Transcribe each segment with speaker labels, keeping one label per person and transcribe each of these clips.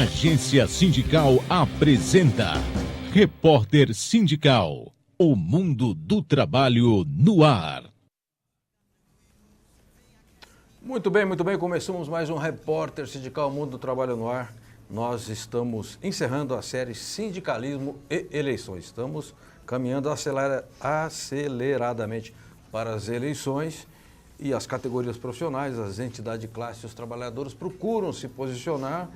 Speaker 1: Agência Sindical apresenta Repórter Sindical, o mundo do trabalho no ar.
Speaker 2: Muito bem, começamos mais um Repórter Sindical, o mundo do trabalho no ar. Nós estamos encerrando a série Sindicalismo e Eleições. Estamos caminhando aceleradamente para as eleições e as categorias profissionais, as entidades de classe e os trabalhadores procuram se posicionar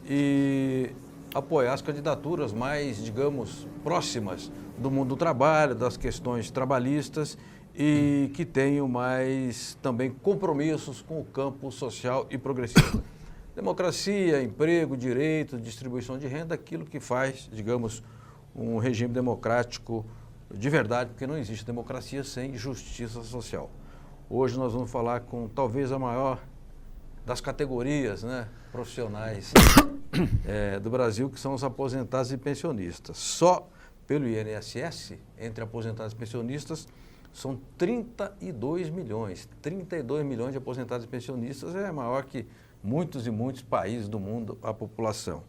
Speaker 2: e apoiar as candidaturas mais, digamos, próximas do mundo do trabalho, das questões trabalhistas e que tenham mais também compromissos com o campo social e progressista. Democracia, emprego, direito, distribuição de renda, aquilo que faz, digamos, um regime democrático de verdade, porque não existe democracia sem justiça social. Hoje nós vamos falar com talvez a maior das categorias, né, profissionais do Brasil, que são os aposentados e pensionistas. Só pelo INSS, entre aposentados e pensionistas, são 32 milhões. 32 milhões de aposentados e pensionistas é maior que muitos e muitos países do mundo, a população.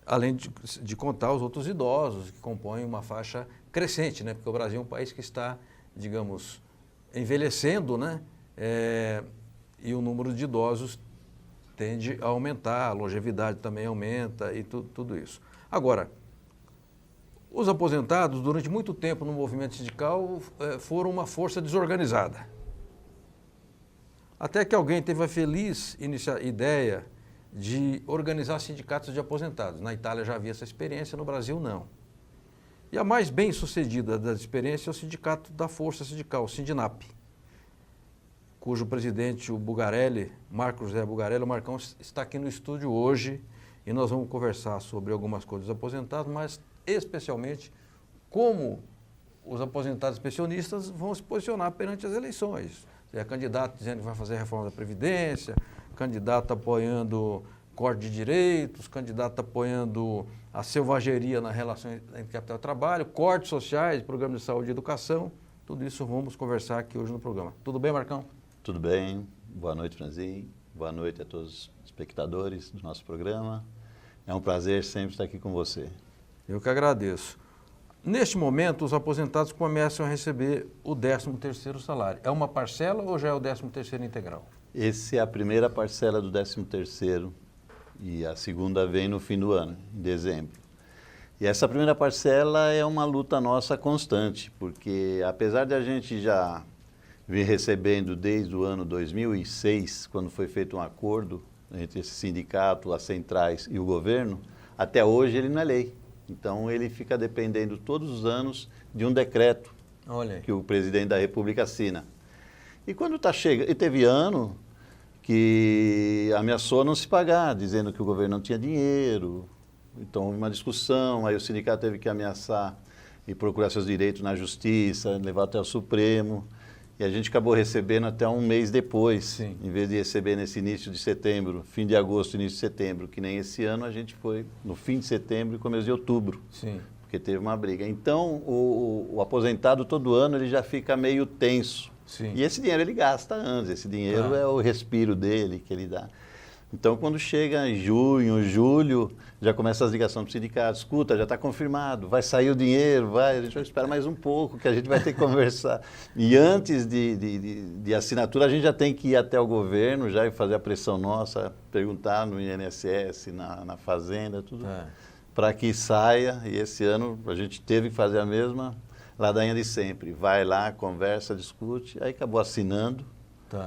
Speaker 2: Além de contar os outros idosos, que compõem uma faixa crescente, né? Porque o Brasil é um país que está, digamos, envelhecendo, né? E o número de idosos tende a aumentar, a longevidade também aumenta e tudo isso. Agora, os aposentados, durante muito tempo no movimento sindical, foram uma força desorganizada. Até que alguém teve a feliz ideia de organizar sindicatos de aposentados. Na Itália já havia essa experiência, no Brasil não. E a mais bem sucedida das experiências é o Sindicato da Força Sindical, o Sindinap, cujo presidente, o Bugarelli, Marco José Bugarelli, o Marcão, está aqui no estúdio hoje e nós vamos conversar sobre algumas coisas dos aposentados, mas especialmente como os aposentados pensionistas vão se posicionar perante as eleições. É candidato dizendo que vai fazer a reforma da Previdência, candidato apoiando corte de direitos, candidato apoiando a selvageria na relação entre capital e trabalho, cortes sociais, programas de saúde e educação. Tudo isso vamos conversar aqui hoje no programa. Tudo bem, Marcão?
Speaker 3: Tudo bem. Boa noite, Franzinho. Boa noite a todos os espectadores do nosso programa. É um prazer sempre estar aqui com você.
Speaker 2: Eu que agradeço. Neste momento, os aposentados começam a receber o 13º salário. É uma parcela ou já é o 13º integral?
Speaker 3: Essa é a primeira parcela do 13º e a segunda vem no fim do ano, em dezembro. E essa primeira parcela é uma luta nossa constante, porque apesar de a gente já vir recebendo desde o ano 2006, quando foi feito um acordo entre esse sindicato, as centrais e o governo, até hoje ele não é lei. Então ele fica dependendo todos os anos de um decreto que o presidente da República assina. E quando está chegando, e teve ano que ameaçou não se pagar, dizendo que o governo não tinha dinheiro. Então houve uma discussão, aí o sindicato teve que ameaçar e procurar seus direitos na justiça, levar até o Supremo. E a gente acabou recebendo até um mês depois,
Speaker 2: Sim.
Speaker 3: Em vez de receber nesse início de setembro, fim de agosto, início de setembro, que nem esse ano a gente foi no fim de setembro e começo de outubro,
Speaker 2: Sim.
Speaker 3: Porque teve uma briga. Então, o aposentado todo ano ele já fica meio tenso.
Speaker 2: Sim.
Speaker 3: E esse dinheiro ele gasta antes, esse dinheiro é o respiro dele que ele dá. Então, quando chega em junho, julho, já começa as ligações para o sindicato, escuta, já está confirmado, vai sair o dinheiro, a gente vai esperar mais um pouco, que a gente vai ter que conversar. E antes de assinatura, a gente já tem que ir até o governo, já e fazer a pressão nossa, perguntar no INSS, na Fazenda, tudo, para que saia. E esse ano a gente teve que fazer a mesma ladainha de sempre. Vai lá, conversa, discute, aí acabou assinando,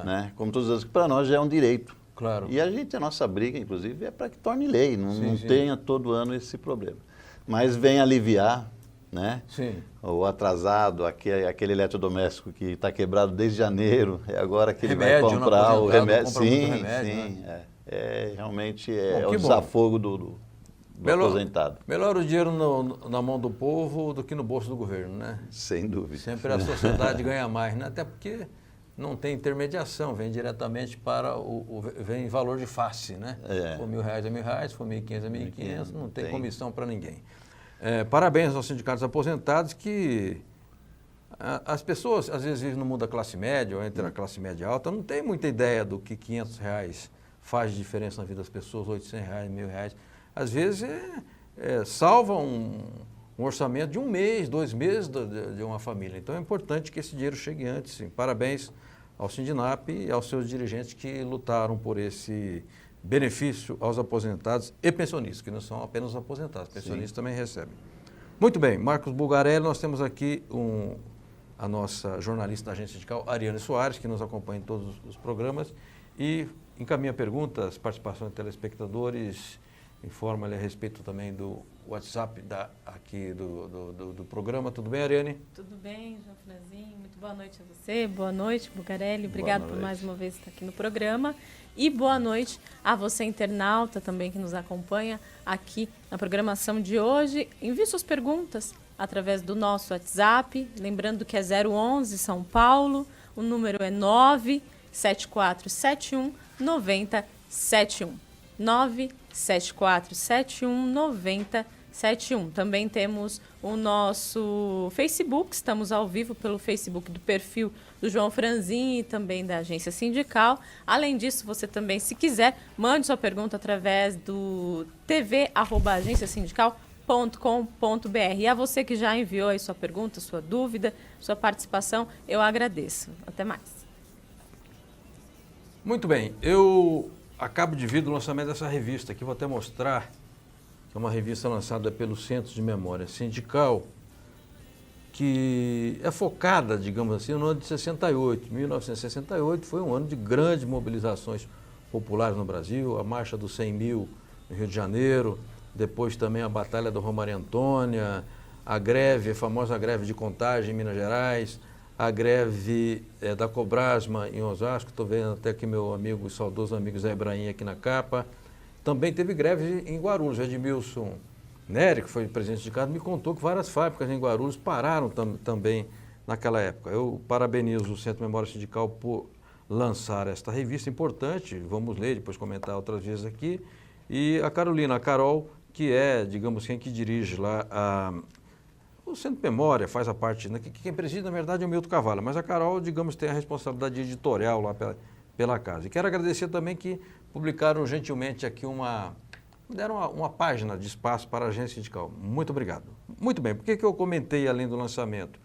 Speaker 3: né? Como todos os anos, que para nós já é um direito.
Speaker 2: Claro.
Speaker 3: E a nossa briga, inclusive, é para que torne lei, não tenha todo ano esse problema. Mas vem aliviar, né?
Speaker 2: Sim.
Speaker 3: O atrasado, aquele eletrodoméstico que está quebrado desde janeiro, é agora que
Speaker 2: remédio,
Speaker 3: ele vai comprar o remédio.
Speaker 2: Sim,
Speaker 3: Né? Realmente
Speaker 2: Bom,
Speaker 3: o desafogo do aposentado.
Speaker 2: Melhor o dinheiro na mão do povo do que no bolso do governo, né?
Speaker 3: Sem dúvida.
Speaker 2: Sempre a sociedade ganha mais, né? Até porque não tem intermediação, vem diretamente para vem valor de face, né? Se for R$1.000 é R$1.000, se for R$1.500 é R$1.500, não tem comissão para ninguém. Parabéns aos sindicatos aposentados que as pessoas, às vezes, vivem no mundo da classe média ou entre a classe média alta, não tem muita ideia do que R$500 faz de diferença na vida das pessoas, R$800, R$1.000. às vezes salva um orçamento de 1 mês, 2 meses de uma família. Então é importante que esse dinheiro chegue antes. Sim. Parabéns ao Sindinap e aos seus dirigentes que lutaram por esse benefício aos aposentados e pensionistas, que não são apenas os aposentados, pensionistas Sim. também recebem. Muito bem, Marcos Bulgarelli, nós temos aqui a nossa jornalista da agência sindical, Ariane Soares, que nos acompanha em todos os programas e encaminha perguntas, participação de telespectadores, informa-lhe a respeito também do WhatsApp aqui do programa. Tudo bem, Ariane?
Speaker 4: Tudo bem, João Franzinho. Muito boa noite a você. Boa noite, Bulgarelli. Obrigado por mais uma vez estar aqui no programa. E boa noite a você, internauta, também que nos acompanha aqui na programação de hoje. Envie suas perguntas através do nosso WhatsApp. Lembrando que é 011 São Paulo. O número é 97471 9071. 97471 9071. Também temos o nosso Facebook, estamos ao vivo pelo Facebook do perfil do João Franzin e também da agência sindical. Além disso, você também, se quiser, mande sua pergunta através do tv@agenciasindical.com.br. E a você que já enviou aí sua pergunta, sua dúvida, sua participação, eu agradeço. Até mais.
Speaker 2: Muito bem, eu acabo de vir do lançamento dessa revista aqui, vou até mostrar, que é uma revista lançada pelo Centro de Memória Sindical, que é focada, digamos assim, no ano de 68. 1968 foi um ano de grandes mobilizações populares no Brasil, a Marcha dos 100 mil no Rio de Janeiro, depois também a Batalha do Romaria Antônia, a greve, a famosa greve de Contagem em Minas Gerais, a greve da Cobrasma em Osasco, estou vendo até aqui meu amigo, saudoso amigo Zé Ibrahim aqui na capa. Também teve greve em Guarulhos. Edmilson Nery, que foi presidente do sindicato, me contou que várias fábricas em Guarulhos pararam também naquela época. Eu parabenizo o Centro de Memória Sindical por lançar esta revista importante, vamos ler, depois comentar outras vezes aqui. E a Carol, que é, digamos, quem que dirige lá o Centro de Memória, faz a parte, né, quem preside, na verdade, é o Milton Cavallo, mas a Carol, digamos, tem a responsabilidade editorial lá pela casa. E quero agradecer também que publicaram gentilmente aqui deram uma página de espaço para a agência sindical. Muito obrigado. Muito bem, por que eu comentei além do lançamento?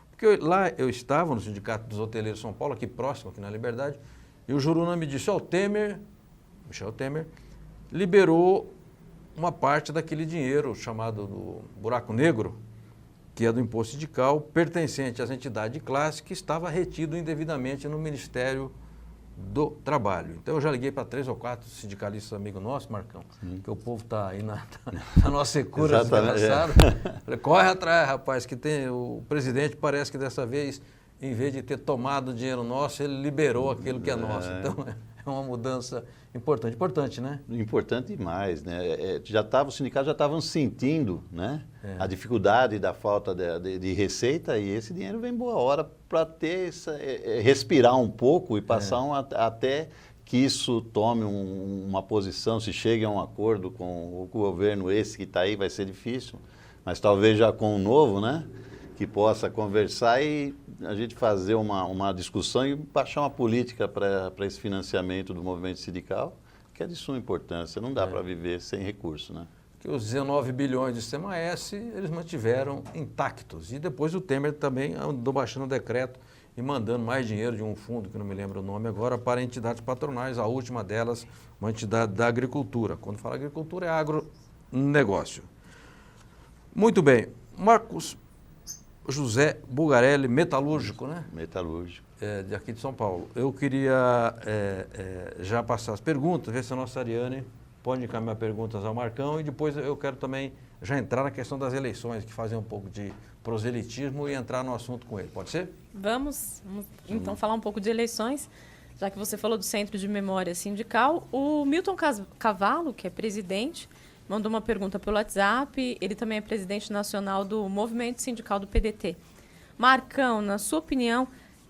Speaker 2: Porque lá eu estava no Sindicato dos Hoteleiros de São Paulo, aqui próximo, aqui na Liberdade, e o Juruna me disse, Michel Temer, liberou uma parte daquele dinheiro chamado do buraco negro, que é do imposto sindical, pertencente às entidades de classe, que estava retido indevidamente no Ministério do Trabalho. Então eu já liguei para 3 ou 4 sindicalistas amigos nossos, Marcão, que o povo está aí na nossa secura desgraçada. Falei, corre atrás, rapaz, que o presidente parece que dessa vez, em vez de ter tomado o dinheiro nosso, ele liberou aquilo que é nosso. Então é uma mudança importante, né?
Speaker 3: Importante demais, né? Os sindicatos já estavam sentindo, né? A dificuldade da falta de receita, e esse dinheiro vem boa hora para ter respirar um pouco e passar até que isso tome uma posição, se chegue a um acordo com o governo esse que está aí, vai ser difícil, mas talvez já com o novo, né? Que possa conversar e a gente fazer uma discussão e baixar uma política para esse financiamento do movimento sindical, que é de suma importância. Não dá para viver sem recurso, né?
Speaker 2: Que os 19 bilhões de Sistema S, eles mantiveram intactos. E depois o Temer também andou baixando o decreto e mandando mais dinheiro de um fundo, que não me lembro o nome agora, para entidades patronais. A última delas, uma entidade da agricultura. Quando fala agricultura, é agronegócio. Muito bem. Marcos José Bulgarelli, metalúrgico, né?
Speaker 3: Metalúrgico.
Speaker 2: De aqui de São Paulo. Eu queria já passar as perguntas, ver se a nossa Ariane pode encaminhar perguntas ao Marcão e depois eu quero também já entrar na questão das eleições, que fazem um pouco de proselitismo e entrar no assunto com ele. Pode ser?
Speaker 4: Vamos então falar um pouco de eleições, já que você falou do Centro de Memória Sindical. O Milton Cavallo, que é presidente, mandou uma pergunta pelo WhatsApp. Ele também é presidente nacional do Movimento Sindical do PDT. Marcão, na sua opinião,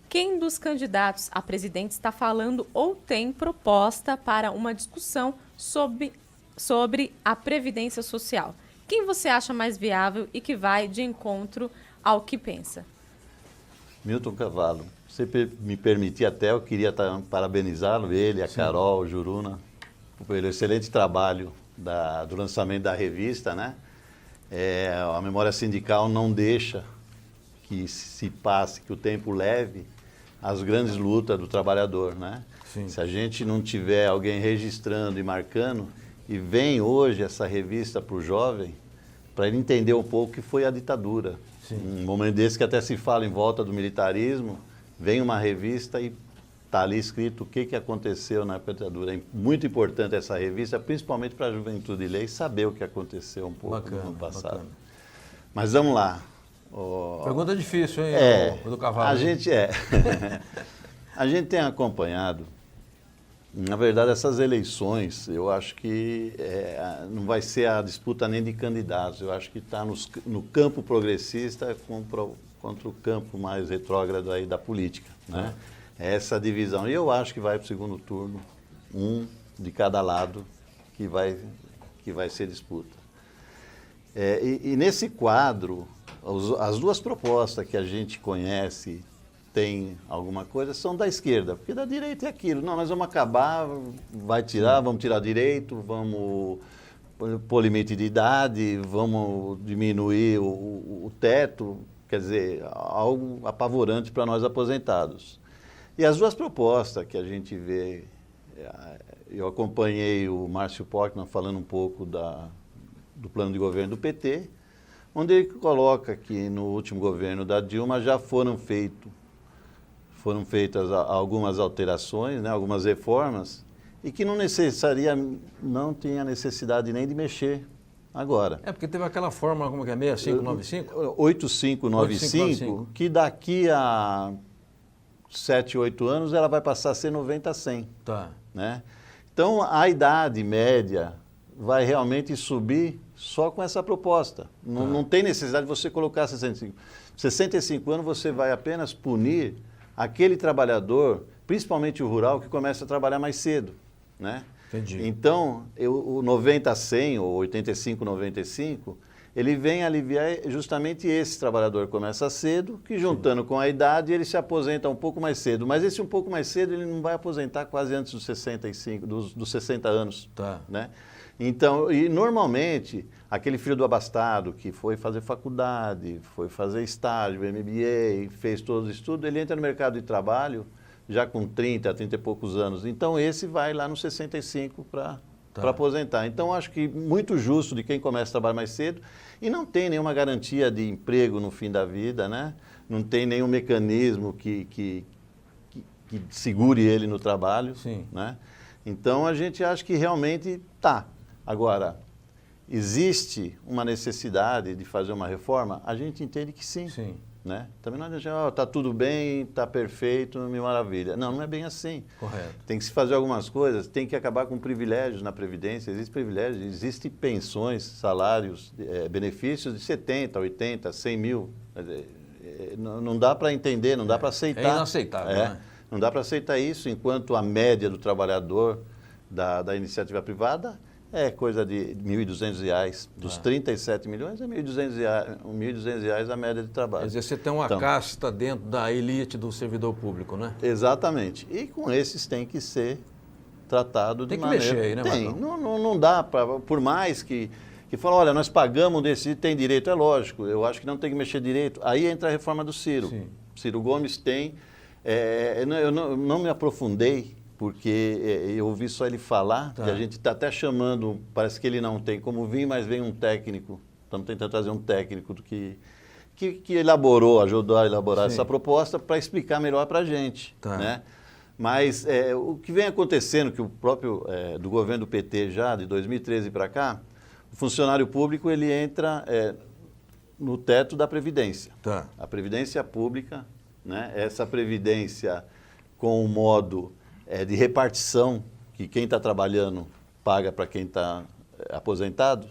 Speaker 4: quem dos candidatos a presidente está falando ou tem proposta para uma discussão sobre a Previdência Social? Quem você acha mais viável e que vai de encontro ao que pensa?
Speaker 3: Milton Cavallo. Se me permitir até, eu queria parabenizá-lo, ele, a Carol, o Juruna, pelo excelente trabalho do lançamento da revista, né? A memória sindical não deixa que se passe, que o tempo leve as grandes lutas do trabalhador, né?
Speaker 2: Sim.
Speaker 3: Se a gente não tiver alguém registrando e marcando, e vem hoje essa revista para o jovem, para ele entender um pouco o que foi a ditadura.
Speaker 2: Sim.
Speaker 3: Um momento desse que até se fala em volta do militarismo, vem uma revista e está ali escrito o que aconteceu na ditadura. É muito importante essa revista, principalmente para a juventude ler e saber o que aconteceu um pouco no ano passado.
Speaker 2: Bacana.
Speaker 3: Mas vamos lá.
Speaker 2: Pergunta difícil, hein, o do Cavalo?
Speaker 3: A gente a gente tem acompanhado, na verdade, essas eleições, eu acho que não vai ser a disputa nem de candidatos, eu acho que está no campo progressista contra o campo mais retrógrado aí da política, né? Essa divisão. E eu acho que vai para o segundo turno, um de cada lado que vai ser disputa. E nesse quadro, as duas propostas que a gente conhece, tem alguma coisa, são da esquerda, porque da direita é aquilo. Não, nós vamos acabar, vamos tirar direito, vamos pôr limite de idade, vamos diminuir o teto, quer dizer, algo apavorante para nós aposentados. E as duas propostas que a gente vê, eu acompanhei o Márcio Portman falando um pouco do plano de governo do PT, onde ele coloca que no último governo da Dilma já foram feitas algumas alterações, né, algumas reformas, e que não tinha necessidade nem de mexer agora.
Speaker 2: Porque teve aquela forma, como que é, 6595?
Speaker 3: 8595, que daqui a 7, 8 anos ela vai passar a ser 90-100.
Speaker 2: Tá.
Speaker 3: Né? Então, a idade média vai realmente subir só com essa proposta. Não tem necessidade de você colocar 65. 65 anos você vai apenas punir aquele trabalhador, principalmente o rural, que começa a trabalhar mais cedo. Né?
Speaker 2: Entendi.
Speaker 3: Então, o 90-100 ou 85-95, ele vem aliviar justamente esse trabalhador que começa cedo, que juntando com a idade, ele se aposenta um pouco mais cedo. Mas esse um pouco mais cedo, ele não vai aposentar quase antes dos 65, dos 60 anos.
Speaker 2: Tá.
Speaker 3: Né? Então, e normalmente, aquele filho do abastado que foi fazer faculdade, foi fazer estágio, MBA, fez todos os estudos, ele entra no mercado de trabalho já com 30 e poucos anos. Então, esse vai lá nos 65 para aposentar. Então, acho que muito justo de quem começa a trabalhar mais cedo e não tem nenhuma garantia de emprego no fim da vida, né? Não tem nenhum mecanismo que segure ele no trabalho.
Speaker 2: Sim.
Speaker 3: Né? Então, a gente acha que realmente está. Agora, existe uma necessidade de fazer uma reforma? A gente entende que sim.
Speaker 2: Sim.
Speaker 3: Né? Também não adianta, está tudo bem, está perfeito, mil maravilha. Não é bem assim.
Speaker 2: Correto.
Speaker 3: Tem que se fazer algumas coisas, tem que acabar com privilégios na Previdência. Existem privilégios, existem pensões, salários, benefícios de 70, 80, 100 mil. Não dá para entender, não dá para aceitar.
Speaker 2: É inaceitável, né?
Speaker 3: Não dá para aceitar isso, enquanto a média do trabalhador da iniciativa privada é coisa de R$ 1.200. Dos 37 milhões, é R$ 1.200 a média de trabalho.
Speaker 2: Quer dizer, você tem uma casta dentro da elite do servidor público, né?
Speaker 3: Exatamente. E com esses tem que ser tratado de maneira...
Speaker 2: Tem que mexer aí, né,
Speaker 3: Tem.
Speaker 2: Marcão?
Speaker 3: Não dá para... Por mais que falam, olha, nós pagamos desse, tem direito, é lógico. Eu acho que não tem que mexer direito. Aí entra a reforma do Ciro.
Speaker 2: Sim.
Speaker 3: Ciro Gomes tem... eu não me aprofundei, porque eu ouvi só ele falar, e a gente está até chamando, parece que ele não tem como vir, mas vem um técnico, estamos tentando trazer um técnico que ajudou a elaborar essa proposta para explicar melhor para a gente. Né? Mas o que vem acontecendo, que o próprio do governo do PT já, de 2013 para cá, o funcionário público ele entra no teto da Previdência. A Previdência Pública, né? Essa Previdência com o modo... de repartição, que quem está trabalhando paga para quem está aposentado,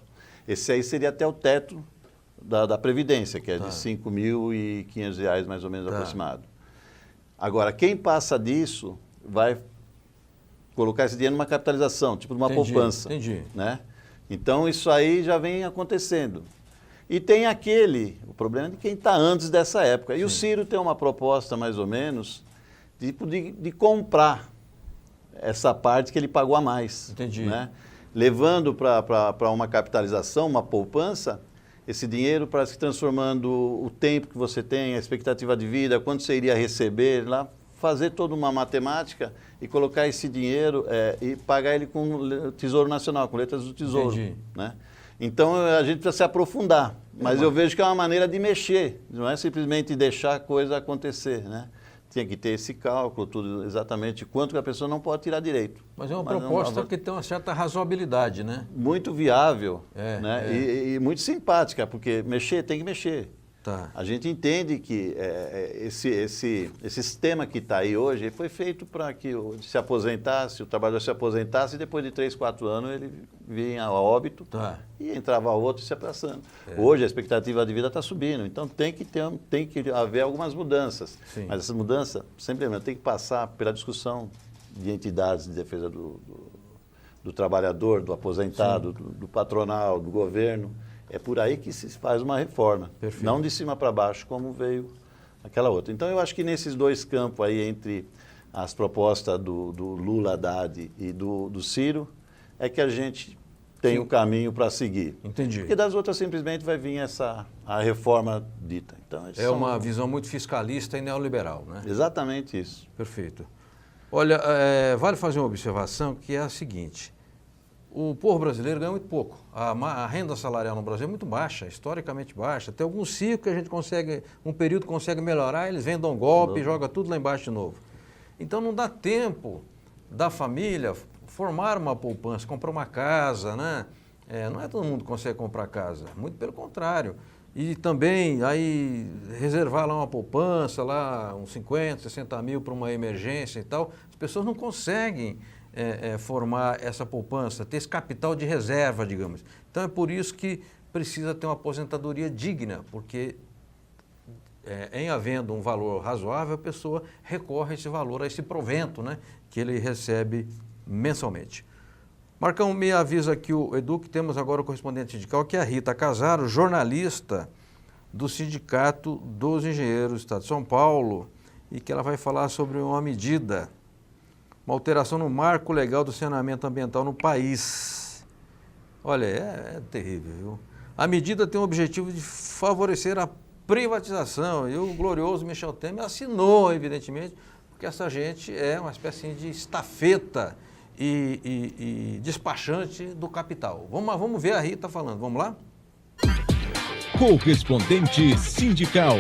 Speaker 3: esse aí seria até o teto da Previdência, que é de R$ 5.500 mais ou menos aproximado. Agora, quem passa disso vai colocar esse dinheiro numa capitalização, tipo numa poupança.
Speaker 2: Entendi.
Speaker 3: Né? Então, isso aí já vem acontecendo. E tem o problema de quem está antes dessa época. E o Ciro tem uma proposta, mais ou menos, de comprar essa parte que ele pagou a mais.
Speaker 2: Entendi.
Speaker 3: Né? levando para uma capitalização, uma poupança, esse dinheiro parece que transformando o tempo que você tem, a expectativa de vida, quanto você iria receber lá, fazer toda uma matemática e colocar esse dinheiro e pagar ele com o Tesouro Nacional, com letras do Tesouro. Né? Então a gente precisa se aprofundar, mas eu vejo que é uma maneira de mexer, não é simplesmente deixar a coisa acontecer, né? Tinha que ter esse cálculo, tudo exatamente quanto que a pessoa não pode tirar direito.
Speaker 2: Mas é uma proposta que tem uma certa razoabilidade, né?
Speaker 3: Muito viável, né? E muito simpática, porque mexer tem que mexer.
Speaker 2: Tá.
Speaker 3: A gente entende que esse sistema que está aí hoje ele foi feito para que se aposentasse, o trabalhador se aposentasse e depois de 3, 4 anos ele vinha a óbito e entrava outro se abraçando. Hoje a expectativa de vida está subindo, então tem que haver algumas mudanças. Sim. Mas essa mudança, sempre tem que passar pela discussão de entidades de defesa do trabalhador, do aposentado, do patronal, do governo. É por aí que se faz uma reforma, Perfeito. Não de cima para baixo, como veio aquela outra. Então, eu acho que nesses dois campos aí, entre as propostas do Lula, Haddad e do Ciro, é que a gente tem o caminho para seguir.
Speaker 2: Entendi.
Speaker 3: Porque das outras, simplesmente, vai vir a reforma dita. Então,
Speaker 2: uma visão muito fiscalista e neoliberal, né?
Speaker 3: Exatamente isso.
Speaker 2: Perfeito. Olha, vale fazer uma observação que é a seguinte... O povo brasileiro ganha muito pouco. A renda salarial no Brasil é muito baixa, historicamente baixa. Tem alguns ciclos que a gente consegue, um período consegue melhorar, eles vêm, dão um golpe e jogam tudo lá embaixo de novo. Então não dá tempo da família formar uma poupança, comprar uma casa, né? Não é todo mundo que consegue comprar casa, muito pelo contrário. E também aí reservar lá uma poupança, lá uns 50, 60 mil para uma emergência e tal, as pessoas não conseguem formar essa poupança, ter esse capital de reserva, digamos. Então é por isso que precisa ter uma aposentadoria digna, porque em havendo um valor razoável, a pessoa recorre a esse valor, a esse provento, né, que ele recebe mensalmente. Marcão, me avisa aqui o Edu que temos agora o correspondente sindical, que é a Rita Casaro, jornalista do Sindicato dos Engenheiros do Estado de São Paulo, e que ela vai falar sobre uma medida, uma alteração no marco legal do saneamento ambiental no país. Olha, é terrível, viu? A medida tem o objetivo de favorecer a privatização e o glorioso Michel Temer assinou, evidentemente, porque essa gente é uma espécie de estafeta e despachante do capital. Vamos ver a Rita falando, vamos lá?
Speaker 1: Correspondente sindical.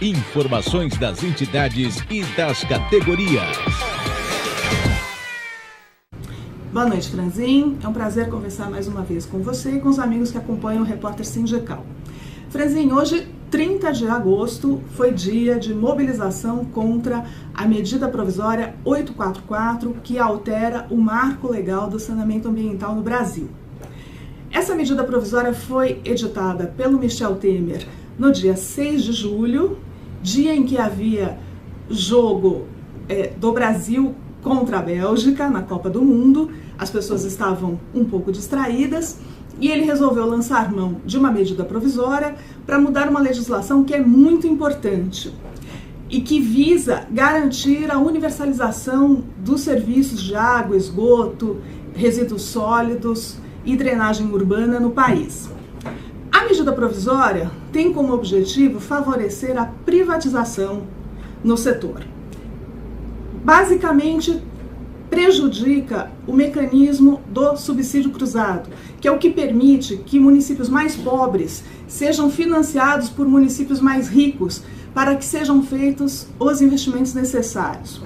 Speaker 1: Informações das entidades e das categorias.
Speaker 5: Boa noite, Franzin. É um prazer conversar mais uma vez com você e com os amigos que acompanham o Repórter Sindical. Franzin, hoje, 30 de agosto, foi dia de mobilização contra a medida provisória 844, que altera o marco legal do saneamento ambiental no Brasil. Essa medida provisória foi editada pelo Michel Temer no dia 6 de julho, dia em que havia jogo do Brasil contra a Bélgica na Copa do Mundo. As pessoas estavam um pouco distraídas e ele resolveu lançar mão de uma medida provisória para mudar uma legislação que é muito importante e que visa garantir a universalização dos serviços de água, esgoto, resíduos sólidos e drenagem urbana no país. A medida provisória tem como objetivo favorecer a privatização no setor. Basicamente, prejudica o mecanismo do subsídio cruzado, que é o que permite que municípios mais pobres sejam financiados por municípios mais ricos para que sejam feitos os investimentos necessários.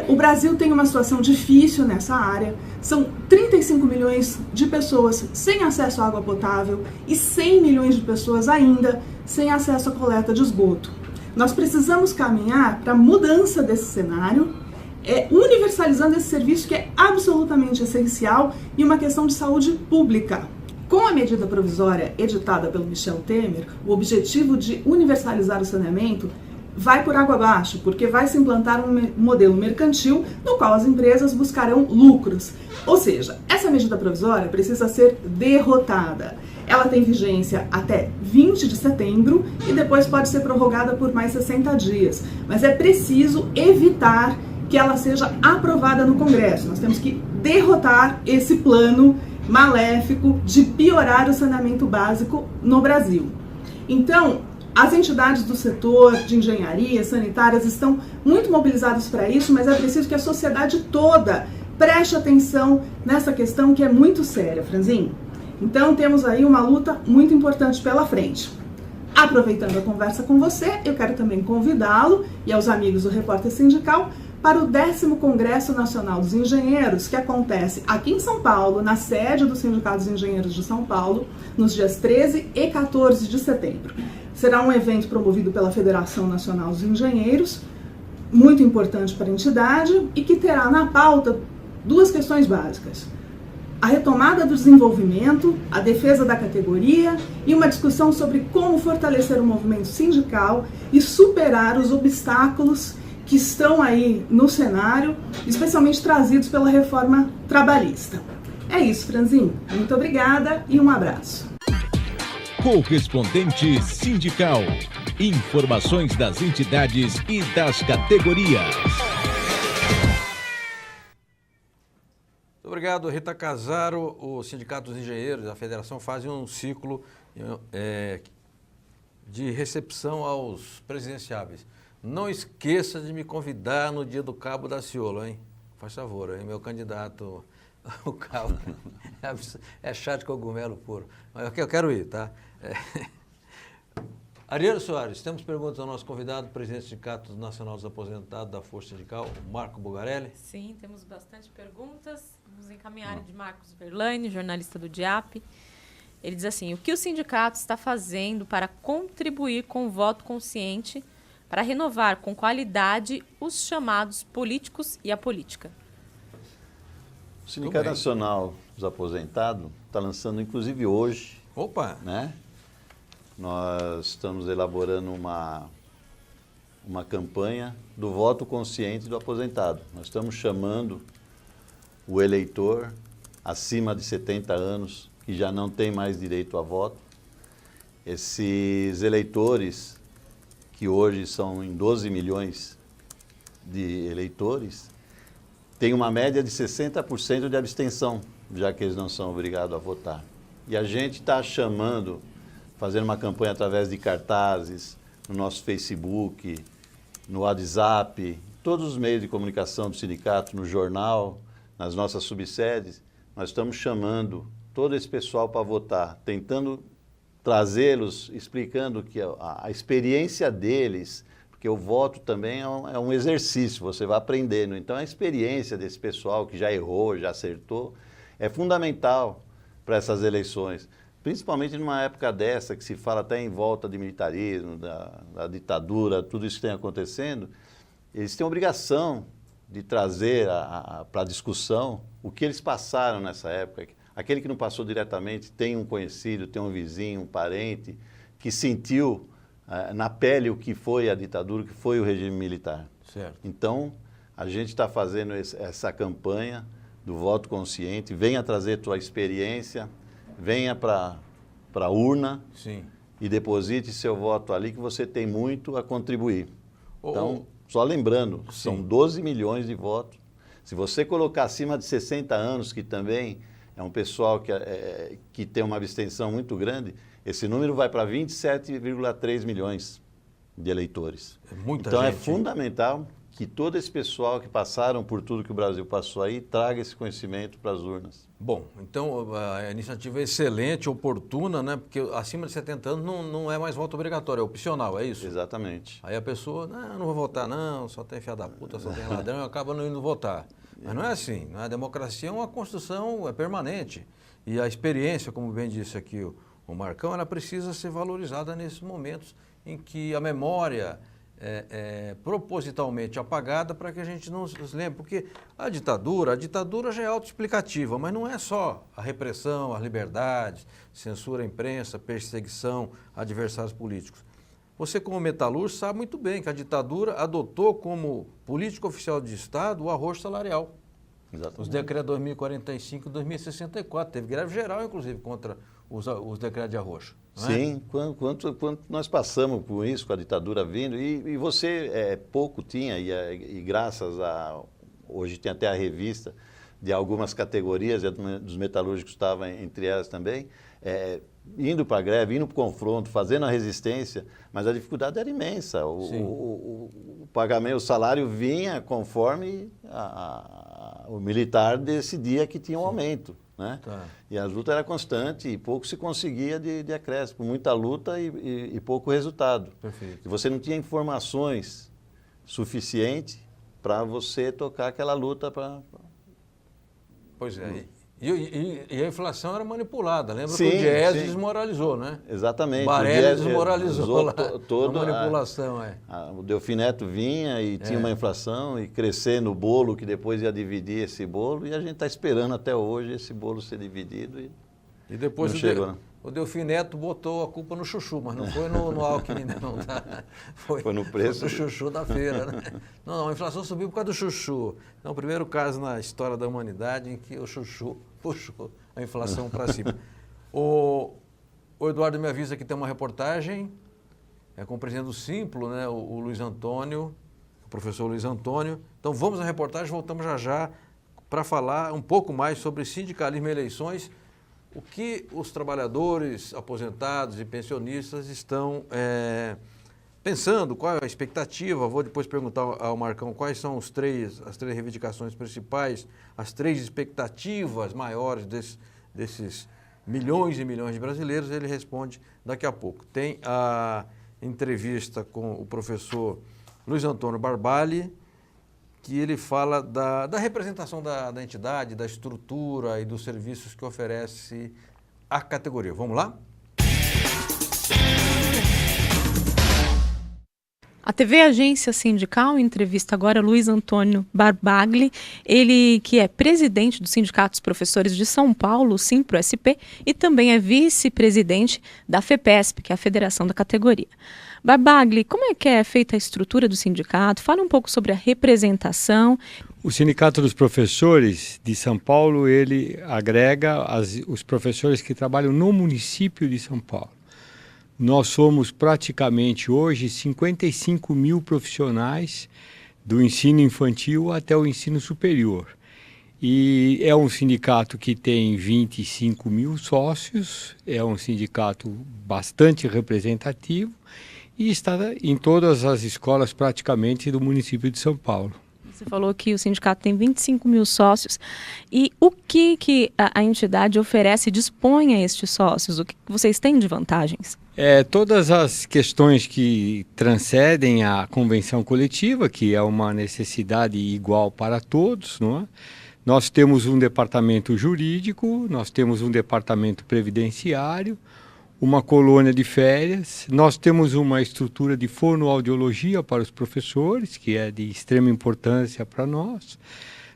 Speaker 5: O Brasil tem uma situação difícil nessa área, são 35 milhões de pessoas sem acesso à água potável e 100 milhões de pessoas ainda sem acesso à coleta de esgoto. Nós precisamos caminhar para a mudança desse cenário, universalizando esse serviço que é absolutamente essencial e uma questão de saúde pública. Com a medida provisória editada pelo Michel Temer, o objetivo de universalizar o saneamento vai por água abaixo, porque vai se implantar um modelo mercantil no qual as empresas buscarão lucros. Ou seja, essa medida provisória precisa ser derrotada. Ela tem vigência até 20 de setembro e depois pode ser prorrogada por mais 60 dias. Mas é preciso evitar que ela seja aprovada no Congresso. Nós temos que derrotar esse plano maléfico de piorar o saneamento básico no Brasil. Então, as entidades do setor de engenharia sanitárias estão muito mobilizadas para isso, mas é preciso que a sociedade toda preste atenção nessa questão que é muito séria, Franzinho. Então, temos aí uma luta muito importante pela frente. Aproveitando a conversa com você, eu quero também convidá-lo e aos amigos do Repórter Sindical para o 10º Congresso Nacional dos Engenheiros, que acontece aqui em São Paulo, na sede do Sindicato dos Engenheiros de São Paulo, nos dias 13 e 14 de setembro. Será um evento promovido pela Federação Nacional dos Engenheiros, muito importante para a entidade e que terá na pauta duas questões básicas: a retomada do desenvolvimento, a defesa da categoria e uma discussão sobre como fortalecer o movimento sindical e superar os obstáculos que estão aí no cenário, especialmente trazidos pela reforma trabalhista. É isso, Franzinho. Muito obrigada e um abraço.
Speaker 1: Correspondente sindical. Informações das entidades e das categorias.
Speaker 2: Obrigado, Rita Casaro. O Sindicato dos Engenheiros, a Federação, fazem um ciclo de recepção aos presidenciáveis. Não esqueça de me convidar no dia do Cabo da Ciolo, hein? Faz favor, hein? Meu candidato, o Cabo, é chá de cogumelo puro. Mas eu quero ir, tá? Ariano Soares, temos perguntas ao nosso convidado, presidente do Sindicato Nacional dos Aposentados da Força Sindical, Marco Bugarelli.
Speaker 4: Sim, temos bastante perguntas. Vamos encaminhar de Marcos Verlaine, jornalista do DIAP. Ele diz assim: o que o sindicato está fazendo para contribuir com o voto consciente para renovar com qualidade os chamados políticos e a política?
Speaker 3: O Sindicato Nacional dos Aposentados está lançando, inclusive hoje, né? Nós estamos elaborando uma campanha do voto consciente do aposentado. Nós estamos chamando o eleitor acima de 70 anos, que já não tem mais direito a voto. Esses eleitores, que hoje são em 12 milhões de eleitores, têm uma média de 60% de abstenção, já que eles não são obrigados a votar. E a gente está chamando, fazendo uma campanha através de cartazes, no nosso Facebook, no WhatsApp, todos os meios de comunicação do sindicato, no jornal, nas nossas subsedes. Nós estamos chamando todo esse pessoal para votar, tentando trazê-los, explicando que a experiência deles, porque o voto também é um exercício, você vai aprendendo. Então, a experiência desse pessoal que já errou, já acertou, é fundamental para essas eleições. Principalmente numa época dessa, que se fala até em volta de militarismo, da ditadura, tudo isso que tem acontecendo, eles têm a obrigação de trazer para a discussão o que eles passaram nessa época. Aquele que não passou diretamente tem um conhecido, tem um vizinho, um parente, que sentiu na pele o que foi a ditadura, o que foi o regime militar.
Speaker 2: Certo.
Speaker 3: Então, a gente está fazendo essa campanha do voto consciente. Venha trazer tua experiência, venha para a urna.
Speaker 2: Sim.
Speaker 3: E deposite seu voto ali, que você tem muito a contribuir. Então, só lembrando, são 12 milhões de votos. Se você colocar acima de 60 anos, que também é um pessoal que tem uma abstenção muito grande, esse número vai para 27,3 milhões de eleitores.
Speaker 2: É muita
Speaker 3: então,
Speaker 2: gente,
Speaker 3: é fundamental que todo esse pessoal que passaram por tudo que o Brasil passou aí, traga esse conhecimento para as urnas.
Speaker 2: Bom, então a iniciativa é excelente, oportuna, né? Porque acima de 70 anos não é mais voto obrigatório, é opcional, é isso?
Speaker 3: Exatamente.
Speaker 2: Aí a pessoa, não vou votar não, só tem filha da puta, só tem ladrão, e acaba não indo votar. Mas não é assim, a democracia é uma construção permanente. E a experiência, como bem disse aqui o Marcão, ela precisa ser valorizada nesses momentos em que a memória é propositalmente apagada para que a gente não se lembre. Porque a ditadura já é autoexplicativa, mas não é só a repressão, as liberdades, censura à imprensa, perseguição a adversários políticos. Você, como metalúrgico, sabe muito bem que a ditadura adotou como política oficial de Estado o arrocho salarial.
Speaker 3: Exatamente.
Speaker 2: Os decretos 2045 e 2064. Teve greve geral, inclusive, contra os decretos de arrocho. não é?
Speaker 3: Sim, quanto nós passamos por isso, com a ditadura vindo, e você pouco tinha, e graças a... Hoje tem até a revista de algumas categorias, e a dos metalúrgicos estava entre elas também, indo para a greve, indo para o confronto, fazendo a resistência, mas a dificuldade era imensa. O pagamento, o salário vinha conforme o militar decidia que tinha um aumento, né?
Speaker 2: Tá.
Speaker 3: E a luta era constante e pouco se conseguia de acréscimo, muita luta e pouco resultado.
Speaker 2: Perfeito.
Speaker 3: E você não tinha informações suficientes para você tocar aquela luta para...
Speaker 2: Pois é. E a inflação era manipulada. Lembra
Speaker 3: Sim,
Speaker 2: que o Diese
Speaker 3: sim.
Speaker 2: desmoralizou, né?
Speaker 3: Exatamente.
Speaker 2: Barelli desmoralizou lá
Speaker 3: toda
Speaker 2: a manipulação.
Speaker 3: o Delfim Neto vinha e tinha uma inflação e crescer no bolo, que depois ia dividir esse bolo, e a gente está esperando até hoje esse bolo ser dividido.
Speaker 2: E depois
Speaker 3: não chegou, não.
Speaker 2: o Delfim Neto botou a culpa no chuchu, mas não foi no Alckmin, não. Tá?
Speaker 3: Foi no preço.
Speaker 2: Foi no chuchu da feira, né? Não, a inflação subiu por causa do chuchu. Então, o primeiro caso na história da humanidade em que o chuchu puxou a inflação para cima. O Eduardo me avisa que tem uma reportagem com o presidente do Simplo, né? O Luiz Antônio, o professor Luiz Antônio. Então, vamos à reportagem, voltamos já para falar um pouco mais sobre sindicalismo e eleições. O que os trabalhadores, aposentados e pensionistas estão pensando, qual é a expectativa? Vou depois perguntar ao Marcão quais são as três reivindicações principais, as três expectativas maiores desses milhões e milhões de brasileiros. Ele responde daqui a pouco. Tem a entrevista com o professor Luiz Antônio Barballi, que ele fala da representação da entidade, da estrutura e dos serviços que oferece a categoria. Vamos lá?
Speaker 4: A TV Agência Sindical entrevista agora Luiz Antônio Barbagli, ele que é presidente do Sindicato dos Professores de São Paulo, Simpro-SP, e também é vice-presidente da FEPESP, que é a federação da categoria. Barbagli, como é que é feita a estrutura do sindicato? Fala um pouco sobre a representação.
Speaker 6: O Sindicato dos Professores de São Paulo, ele agrega os professores que trabalham no município de São Paulo. Nós somos praticamente hoje 55 mil profissionais do ensino infantil até o ensino superior. E é um sindicato que tem 25 mil sócios, é um sindicato bastante representativo e está em todas as escolas praticamente do município de São Paulo.
Speaker 4: Você falou que o sindicato tem 25 mil sócios. E o que a entidade oferece e dispõe a estes sócios? O que vocês têm de vantagens?
Speaker 6: Todas as questões que transcendem a convenção coletiva, que é uma necessidade igual para todos, não é? Nós temos um departamento jurídico, nós temos um departamento previdenciário, uma colônia de férias, nós temos uma estrutura de fonoaudiologia para os professores, que é de extrema importância para nós.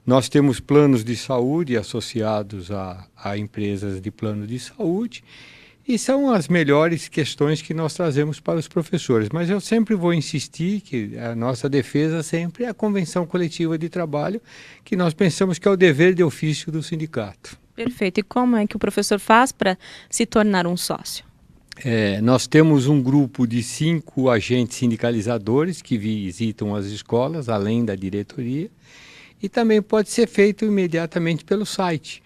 Speaker 6: Nós temos planos de saúde associados a empresas de plano de saúde, e são as melhores questões que nós trazemos para os professores. Mas eu sempre vou insistir que a nossa defesa sempre é a convenção coletiva de trabalho, que nós pensamos que é o dever de ofício do sindicato.
Speaker 4: Perfeito. E como é que o professor faz para se tornar um sócio?
Speaker 6: Nós temos um grupo de 5 agentes sindicalizadores que visitam as escolas, além da diretoria, e também pode ser feito imediatamente pelo site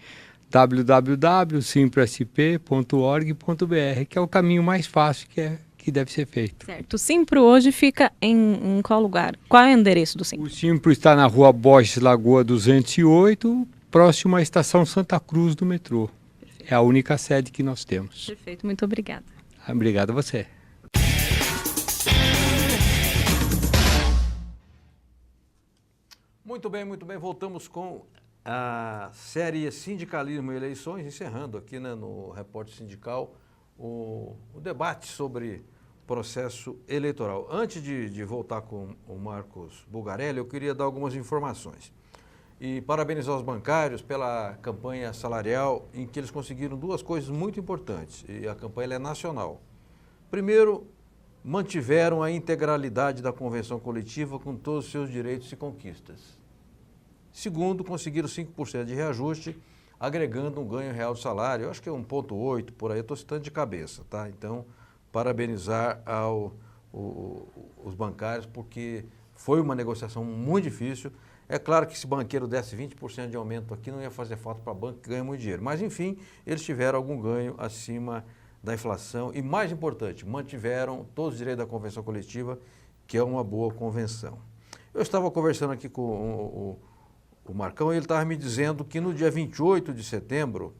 Speaker 6: www.simprosp.org.br, que é o caminho mais fácil que deve ser feito.
Speaker 4: Certo. O Simpro hoje fica em qual lugar? Qual é o endereço do Simpro?
Speaker 6: O Simpro está na rua Borges Lagoa 208, próximo à estação Santa Cruz do metrô. Perfeito. É a única sede que nós temos.
Speaker 4: Perfeito, muito obrigada.
Speaker 6: Obrigado a você.
Speaker 2: Muito bem, voltamos com a série Sindicalismo e Eleições, encerrando aqui, né, no Repórter Sindical o debate sobre processo eleitoral. Antes de voltar com o Marcos Bulgarelli, eu queria dar algumas informações. E parabenizar os bancários pela campanha salarial, em que eles conseguiram 2 coisas muito importantes, e a campanha é nacional. Primeiro, mantiveram a integralidade da convenção coletiva com todos os seus direitos e conquistas. Segundo, conseguiram 5% de reajuste agregando um ganho real de salário. Eu acho que é 1,8 por aí, eu estou citando de cabeça, tá? Então, parabenizar os bancários, porque foi uma negociação muito difícil. É claro que se banqueiro desse 20% de aumento aqui, não ia fazer falta para banco que ganha muito dinheiro. Mas, enfim, eles tiveram algum ganho acima da inflação e, mais importante, mantiveram todos os direitos da convenção coletiva, que é uma boa convenção. Eu estava conversando aqui com o Marcão e ele estava me dizendo que no dia 28 de setembro,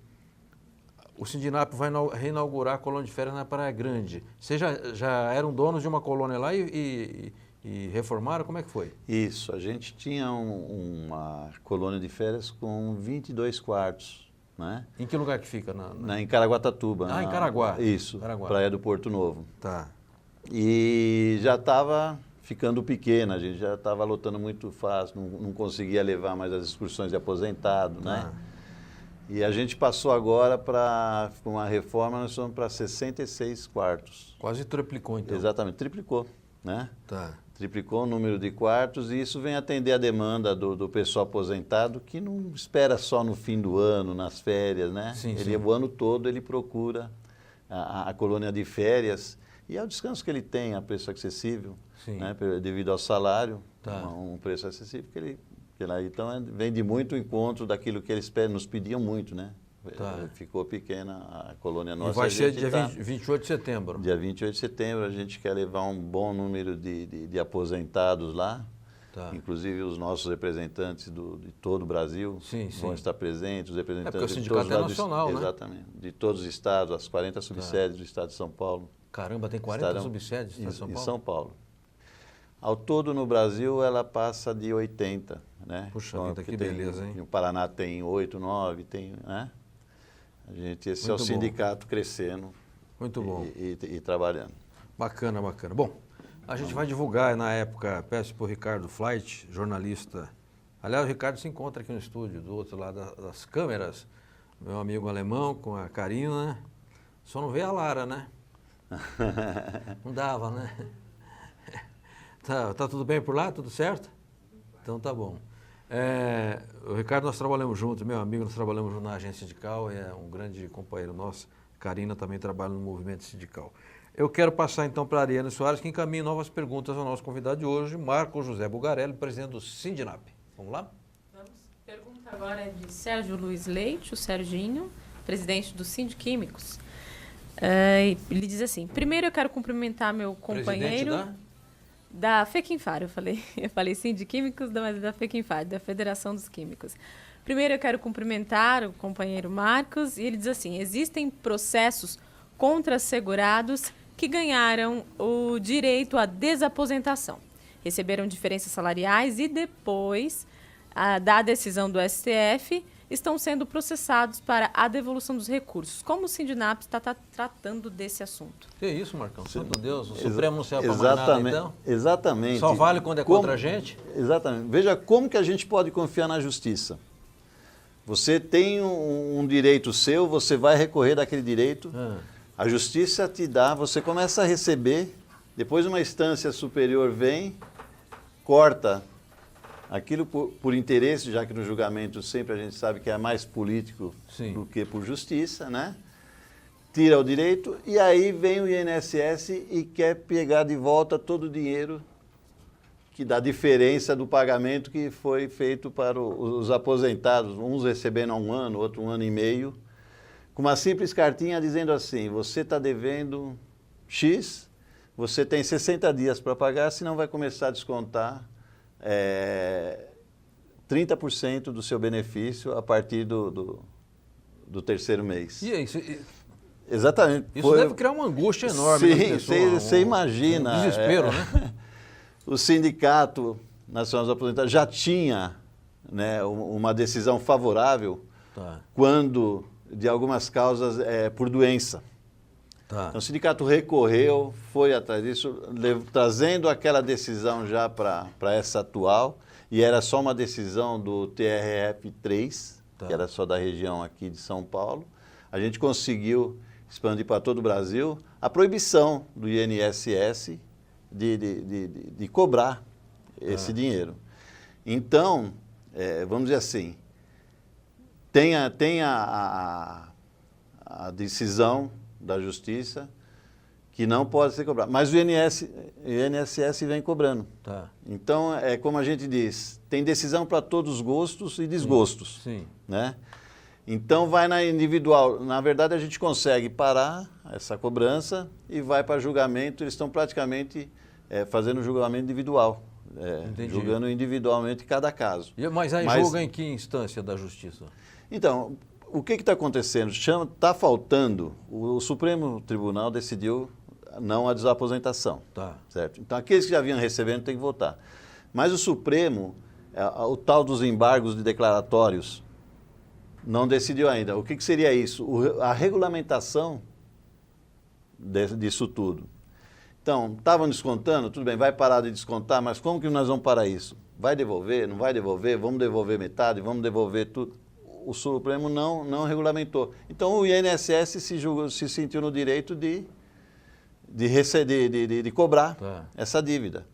Speaker 2: o Sindinap vai reinaugurar a colônia de férias na Praia Grande. Vocês já eram donos de uma colônia lá e reformaram? Como é que foi?
Speaker 3: Isso, a gente tinha uma colônia de férias com 22 quartos, né?
Speaker 2: Em que lugar que fica?
Speaker 3: Em Caraguatatuba.
Speaker 2: Em Caraguá.
Speaker 3: Isso,
Speaker 2: Caraguá.
Speaker 3: Praia do Porto Novo.
Speaker 2: Tá.
Speaker 3: E já estava ficando pequena, a gente já estava lotando muito fácil, não conseguia levar mais as excursões de aposentado, né? E a gente passou agora para uma reforma, nós fomos para 66 quartos.
Speaker 2: Quase triplicou, então.
Speaker 3: Exatamente, triplicou, né?
Speaker 2: Tá.
Speaker 3: Triplicou o número de quartos e isso vem atender a demanda do pessoal aposentado que não espera só no fim do ano, nas férias, né?
Speaker 2: Sim,
Speaker 3: Ele,
Speaker 2: sim.
Speaker 3: o ano todo ele procura a colônia de férias e é o descanso que ele tem a preço acessível,
Speaker 2: Sim.
Speaker 3: né? Devido ao salário,
Speaker 2: Tá.
Speaker 3: um preço acessível que ele então vem de muito encontro daquilo que eles nos pediam muito, né?
Speaker 2: Tá.
Speaker 3: Ficou pequena a colônia nossa.
Speaker 2: E vai ser dia
Speaker 3: tá,
Speaker 2: 28 de setembro.
Speaker 3: Dia 28 de setembro, a gente quer levar um bom número de aposentados lá.
Speaker 2: Tá.
Speaker 3: Inclusive os nossos representantes de todo o Brasil
Speaker 2: Sim,
Speaker 3: vão
Speaker 2: sim.
Speaker 3: estar presentes, os representantes
Speaker 2: porque o
Speaker 3: de
Speaker 2: sindicato
Speaker 3: todos
Speaker 2: é
Speaker 3: os lados
Speaker 2: nacional, né?
Speaker 3: Exatamente, de todos os estados, as 40 subsedes do estado de São Paulo.
Speaker 2: Caramba, tem 40
Speaker 3: estarão
Speaker 2: subsedes em São
Speaker 3: em
Speaker 2: Paulo?
Speaker 3: São Paulo. Ao todo no Brasil ela passa de 80, né?
Speaker 2: Puxa
Speaker 3: Então,
Speaker 2: vida, que
Speaker 3: tem-
Speaker 2: beleza, hein?
Speaker 3: O Paraná tem 8, 9, né? Esse é o
Speaker 2: Muito bom.
Speaker 3: sindicato crescendo
Speaker 2: Muito bom.
Speaker 3: e trabalhando.
Speaker 2: Bacana, bacana. Bom, a gente vai divulgar na época, peço para o Ricardo Flight, jornalista. Aliás, o Ricardo se encontra aqui no estúdio, do outro lado das câmeras. Meu amigo alemão com a Karina. Só não vê a Lara, né? Não dava, né? Tá tudo bem por lá? Tudo certo? Então tá bom. O Ricardo, nós trabalhamos juntos, meu amigo, nós trabalhamos junto na agência sindical, é um grande companheiro nosso. Karina também trabalha no movimento sindical. Eu quero passar então para a Ariane Soares, que encaminha novas perguntas ao nosso convidado de hoje, Marcos José Bugarelli, presidente do Sindinap. Vamos lá?
Speaker 4: Vamos. Pergunta agora é de Sérgio Luiz Leite, o Serginho, presidente do Sindquímicos. Ele diz assim: primeiro eu quero cumprimentar meu companheiro
Speaker 2: Presidente
Speaker 4: da FEQINFAR, eu falei Sindquímicos, mas da FEQINFAR, da Federação dos Químicos. Primeiro eu quero cumprimentar o companheiro Marcos, e ele diz assim: existem processos contra segurados que ganharam o direito à desaposentação, receberam diferenças salariais e depois da decisão do STF estão sendo processados para a devolução dos recursos. Como o Sindinap está tratando desse assunto?
Speaker 2: Que isso, Marcão? Santo Deus, o Supremo não serve para mais nada, então?
Speaker 3: Exatamente.
Speaker 2: Só vale quando é contra a gente?
Speaker 3: Exatamente. Veja como que a gente pode confiar na justiça. Você tem um direito seu, você vai recorrer daquele direito, a justiça te dá, você começa a receber, depois uma instância superior vem, corta aquilo por interesse, já que no julgamento sempre a gente sabe que é mais político
Speaker 2: Sim.
Speaker 3: do que por justiça, né? Tira o direito e aí vem o INSS e quer pegar de volta todo o dinheiro que dá diferença do pagamento que foi feito para os aposentados, uns recebendo há 1 ano, outro 1 ano e meio, com uma simples cartinha dizendo assim: você está devendo X, você tem 60 dias para pagar, senão vai começar a descontar 30% do seu benefício a partir do 3º mês.
Speaker 2: E aí,
Speaker 3: Exatamente.
Speaker 2: isso deve criar uma angústia enorme nas pessoas.
Speaker 3: Sim, você imagina.
Speaker 2: Um desespero, né?
Speaker 3: O Sindicato Nacional dos Aposentados já tinha, né, uma decisão favorável quando de algumas causas por doença. Então, o sindicato recorreu, foi atrás disso, trazendo aquela decisão já para essa atual, e era só uma decisão do TRF3, que era só da região aqui de São Paulo. A gente conseguiu expandir para todo o Brasil a proibição do INSS de cobrar esse dinheiro. Então, vamos dizer assim, tem a decisão da Justiça que não pode ser cobrado. Mas o INSS vem cobrando.
Speaker 2: Tá.
Speaker 3: Então, é como a gente diz, tem decisão para todos os gostos e desgostos.
Speaker 2: Sim.
Speaker 3: Né? Então, vai na individual. Na verdade, a gente consegue parar essa cobrança e vai para julgamento. Eles estão praticamente fazendo julgamento individual. Julgando individualmente cada caso.
Speaker 2: Mas aí julga em que instância da Justiça?
Speaker 3: Então, o que está acontecendo? Está faltando, o Supremo Tribunal decidiu não a desaposentação.
Speaker 2: Tá.
Speaker 3: Certo? Então, aqueles que já vinham recebendo têm que votar. Mas o Supremo, o tal dos embargos de declaratórios, não decidiu ainda. O que seria isso? A regulamentação disso tudo. Então, estavam descontando, tudo bem, vai parar de descontar, mas como que nós vamos parar isso? Vai devolver, não vai devolver, vamos devolver metade, vamos devolver tudo. O Supremo não regulamentou. Então, o INSS se sentiu no direito de cobrar essa dívida.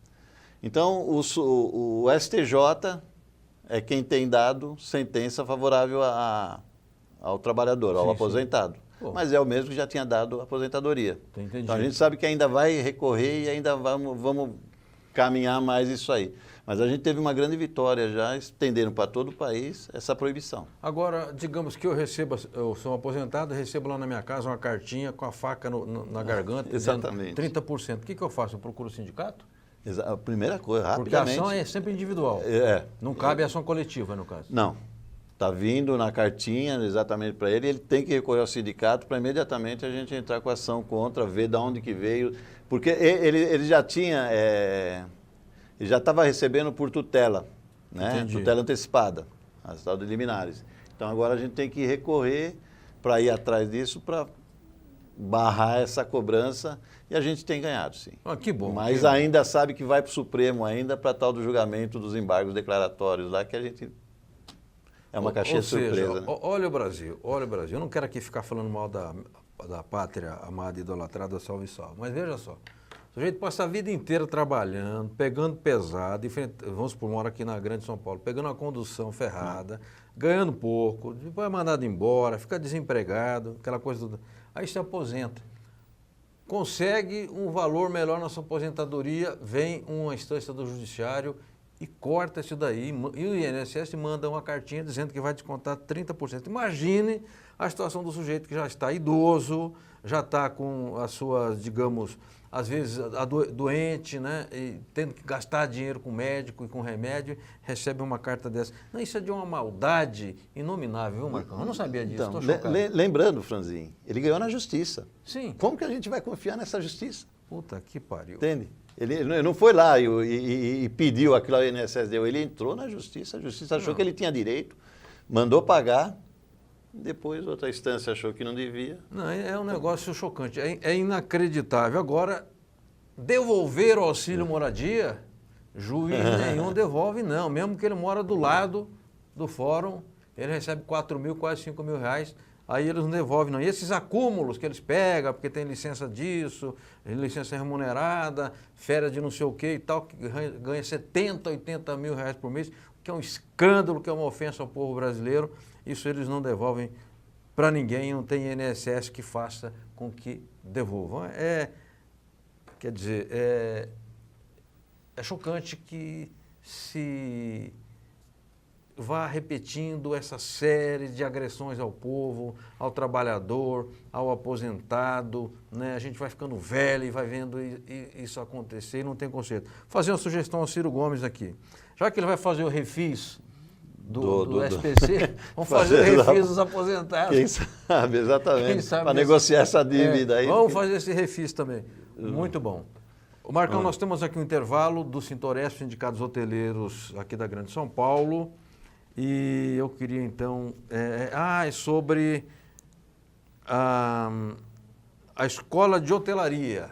Speaker 3: Então, o STJ é quem tem dado sentença favorável ao trabalhador, ao aposentado. Pô. Mas é o mesmo que já tinha dado aposentadoria.
Speaker 2: Entendi.
Speaker 3: Então, a gente sabe que ainda vai recorrer e ainda vamos caminhar mais isso aí. Mas a gente teve uma grande vitória já, estendendo para todo o país essa proibição.
Speaker 2: Agora, digamos que eu sou um aposentado, recebo lá na minha casa uma cartinha com a faca na garganta.
Speaker 3: Exatamente.
Speaker 2: 30%. O que eu faço? Eu procuro o sindicato?
Speaker 3: A primeira coisa,
Speaker 2: rapidamente. Porque a ação é sempre individual. Não cabe ação coletiva, no caso.
Speaker 3: Não. Está vindo na cartinha exatamente para ele tem que recorrer ao sindicato para imediatamente a gente entrar com ação contra, ver de onde que veio. Porque ele já tinha... Ele já estava recebendo por tutela, né?
Speaker 2: Entendi.
Speaker 3: Tutela antecipada, as tal de liminares. Então agora a gente tem que recorrer para ir atrás disso, para barrar essa cobrança, e a gente tem ganhado, sim.
Speaker 2: Ah, que bom.
Speaker 3: Mas ainda sabe que vai para o Supremo ainda para tal do julgamento dos embargos declaratórios lá, que a gente... É uma caixinha de surpresa. Né?
Speaker 2: Olha o Brasil. Eu não quero aqui ficar falando mal da pátria amada, idolatrada, salve, salve. Mas veja só. O sujeito passa a vida inteira trabalhando, pegando pesado, vamos por mora aqui na Grande São Paulo, pegando uma condução ferrada, ganhando pouco, depois é mandado embora, fica desempregado, aquela coisa toda. Aí se aposenta. Consegue um valor melhor na sua aposentadoria, vem uma instância do judiciário e corta isso daí. E o INSS manda uma cartinha dizendo que vai descontar 30%. Imagine a situação do sujeito que já está idoso, já está com as suas, digamos, às vezes doente, né, e tendo que gastar dinheiro com médico e com remédio, recebe uma carta dessa. Não, isso é de uma maldade inominável, viu, Marcão? Eu não sabia disso, estou chocado.
Speaker 3: Lembrando, Franzinho, ele ganhou na justiça.
Speaker 2: Sim.
Speaker 3: Como que a gente vai confiar nessa justiça?
Speaker 2: Puta que pariu.
Speaker 3: Entende? Ele não foi lá e pediu aquilo ao INSS deu, ele entrou na justiça, a justiça achou que ele tinha direito, mandou pagar, depois outra instância achou que não devia.
Speaker 2: Não, é um negócio chocante, é inacreditável. Agora, devolver o auxílio moradia, juiz nenhum devolve não, mesmo que ele mora do lado do fórum, ele recebe 4 mil, quase 5 mil reais, aí eles não devolvem não. E esses acúmulos que eles pegam, porque tem licença disso, licença remunerada, férias de não sei o que e tal, que ganha 70, 80 mil reais por mês, que é um escândalo, que é uma ofensa ao povo brasileiro, isso eles não devolvem para ninguém, não tem INSS que faça com que devolvam. Quer dizer, é chocante que se vá repetindo essa série de agressões ao povo, ao trabalhador, ao aposentado, né? A gente vai ficando velho e vai vendo isso acontecer e não tem conserto. Vou fazer uma sugestão ao Ciro Gomes aqui. Já que ele vai fazer o refis do SPC, vamos fazer o refis dos aposentados.
Speaker 3: Quem sabe, exatamente, para negociar essa dívida aí.
Speaker 2: Vamos fazer esse refis também. Muito bom. Marcão, nós temos aqui um intervalo do Sintoresp, Sindicatos Hoteleiros aqui da Grande São Paulo. E eu queria então... é sobre a escola de hotelaria.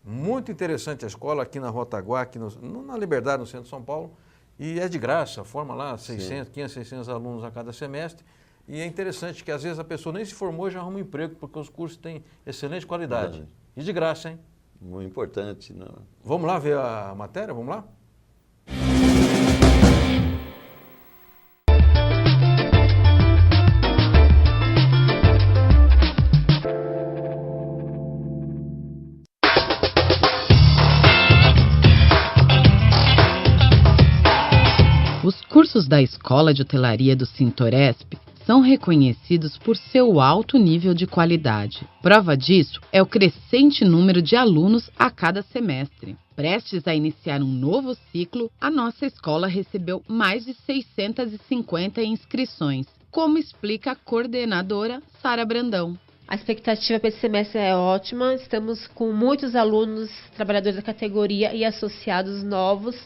Speaker 2: Muito interessante a escola aqui na Rotaguá, aqui na Liberdade, no centro de São Paulo. E é de graça, forma lá 500, 600 alunos a cada semestre. E é interessante que às vezes a pessoa nem se formou e já arruma um emprego, porque os cursos têm excelente qualidade. E de graça, hein?
Speaker 3: Muito importante. Não.
Speaker 2: Vamos lá ver a matéria? Vamos lá?
Speaker 7: alunos da Escola de Hotelaria do Sintoresp são reconhecidos por seu alto nível de qualidade. Prova disso é o crescente número de alunos a cada semestre. Prestes a iniciar um novo ciclo, a nossa escola recebeu mais de 650 inscrições, como explica a coordenadora Sara Brandão.
Speaker 8: A expectativa para esse semestre é ótima, estamos com muitos alunos, trabalhadores da categoria e associados novos,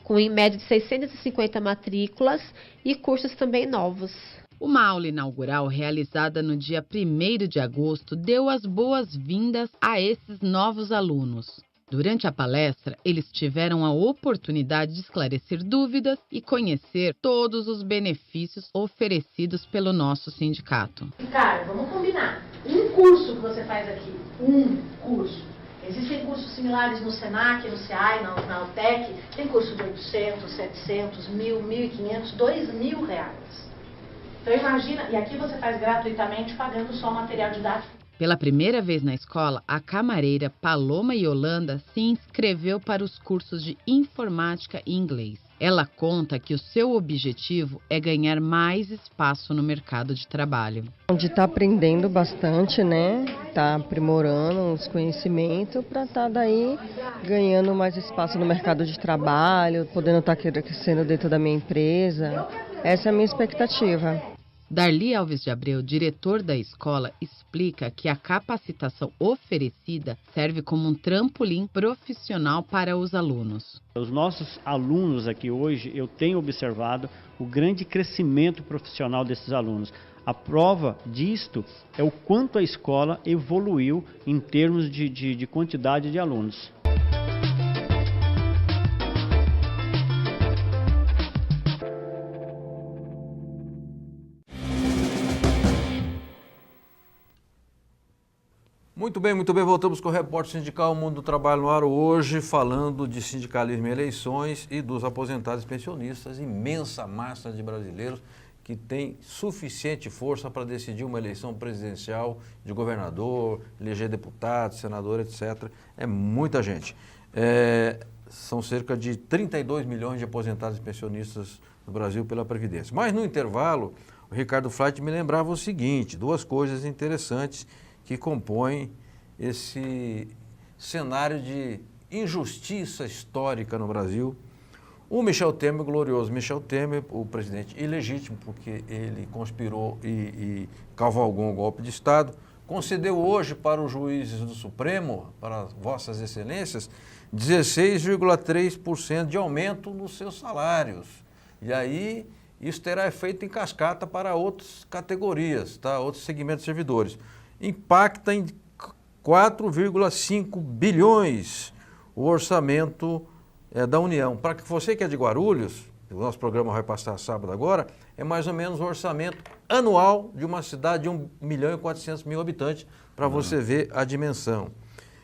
Speaker 8: com em média de 650 matrículas e cursos também novos.
Speaker 7: Uma aula inaugural realizada no dia 1º de agosto deu as boas-vindas a esses novos alunos. Durante a palestra, eles tiveram a oportunidade de esclarecer dúvidas e conhecer todos os benefícios oferecidos pelo nosso sindicato.
Speaker 9: Cara, vamos combinar. Um curso que você faz aqui, um curso. Existem cursos similares no Senac, no CEAI, na UTEC. Tem curso de 800, 700, 1.000, 1.500, 2.000 reais. Então imagina, e aqui você faz gratuitamente pagando só o material didático.
Speaker 7: Pela primeira vez na escola, a camareira Paloma Yolanda se inscreveu para os cursos de informática e inglês. Ela conta que o seu objetivo é ganhar mais espaço no mercado de trabalho.
Speaker 10: Onde está aprendendo bastante, né? Está aprimorando os conhecimentos para estar daí ganhando mais espaço no mercado de trabalho, podendo estar crescendo dentro da minha empresa. Essa é a minha expectativa.
Speaker 7: Darli Alves de Abreu, diretor da escola, explica que a capacitação oferecida serve como um trampolim profissional para os alunos.
Speaker 11: Os nossos alunos aqui hoje, eu tenho observado o grande crescimento profissional desses alunos. A prova disto é o quanto a escola evoluiu em termos de quantidade de alunos.
Speaker 2: Muito bem, voltamos com o Repórter Sindical Mundo do Trabalho no ar hoje, falando de sindicalismo e eleições e dos aposentados e pensionistas, imensa massa de brasileiros que tem suficiente força para decidir uma eleição presidencial de governador, eleger deputado, senador, etc. É muita gente. São cerca de 32 milhões de aposentados e pensionistas no Brasil pela Previdência. Mas no intervalo, o Ricardo Flight me lembrava o seguinte, duas coisas interessantes que compõem esse cenário de injustiça histórica no Brasil. O Michel Temer, o glorioso Michel Temer, o presidente ilegítimo, porque ele conspirou e cavalgou um golpe de Estado, concedeu hoje para os juízes do Supremo, para vossas excelências, 16,3% de aumento nos seus salários. E aí isso terá efeito em cascata para outras categorias, tá? Outros segmentos de servidores. Impacta em 4,5 bilhões o orçamento da União. Para você que é de Guarulhos, o nosso programa vai passar sábado agora, é mais ou menos o orçamento anual de uma cidade de 1.400.000 habitantes, para você ver a dimensão.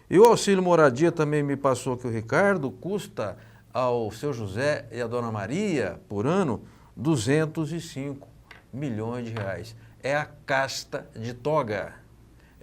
Speaker 2: E o auxílio moradia também me passou que o Ricardo custa ao seu José e à dona Maria, por ano, 205 milhões de reais. É a casta de toga.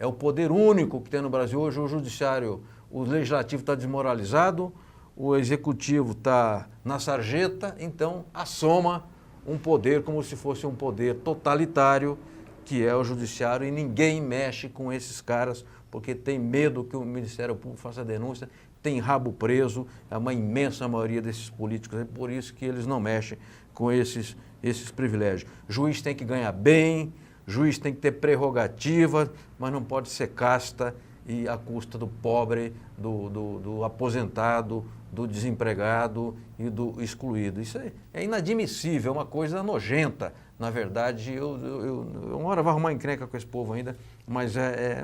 Speaker 2: É o poder único que tem no Brasil hoje. O judiciário, o legislativo está desmoralizado, o executivo está na sarjeta, então assoma um poder como se fosse um poder totalitário, que é o judiciário, e ninguém mexe com esses caras, porque tem medo que o Ministério Público faça denúncia, tem rabo preso, é uma imensa maioria desses políticos, é por isso que eles não mexem com esses privilégios. Juiz tem que ganhar bem, juiz tem que ter prerrogativa, mas não pode ser casta e à custa do pobre, do aposentado, do desempregado e do excluído. Isso é inadmissível, é uma coisa nojenta. Na verdade, eu uma hora vou arrumar encrenca com esse povo ainda, mas é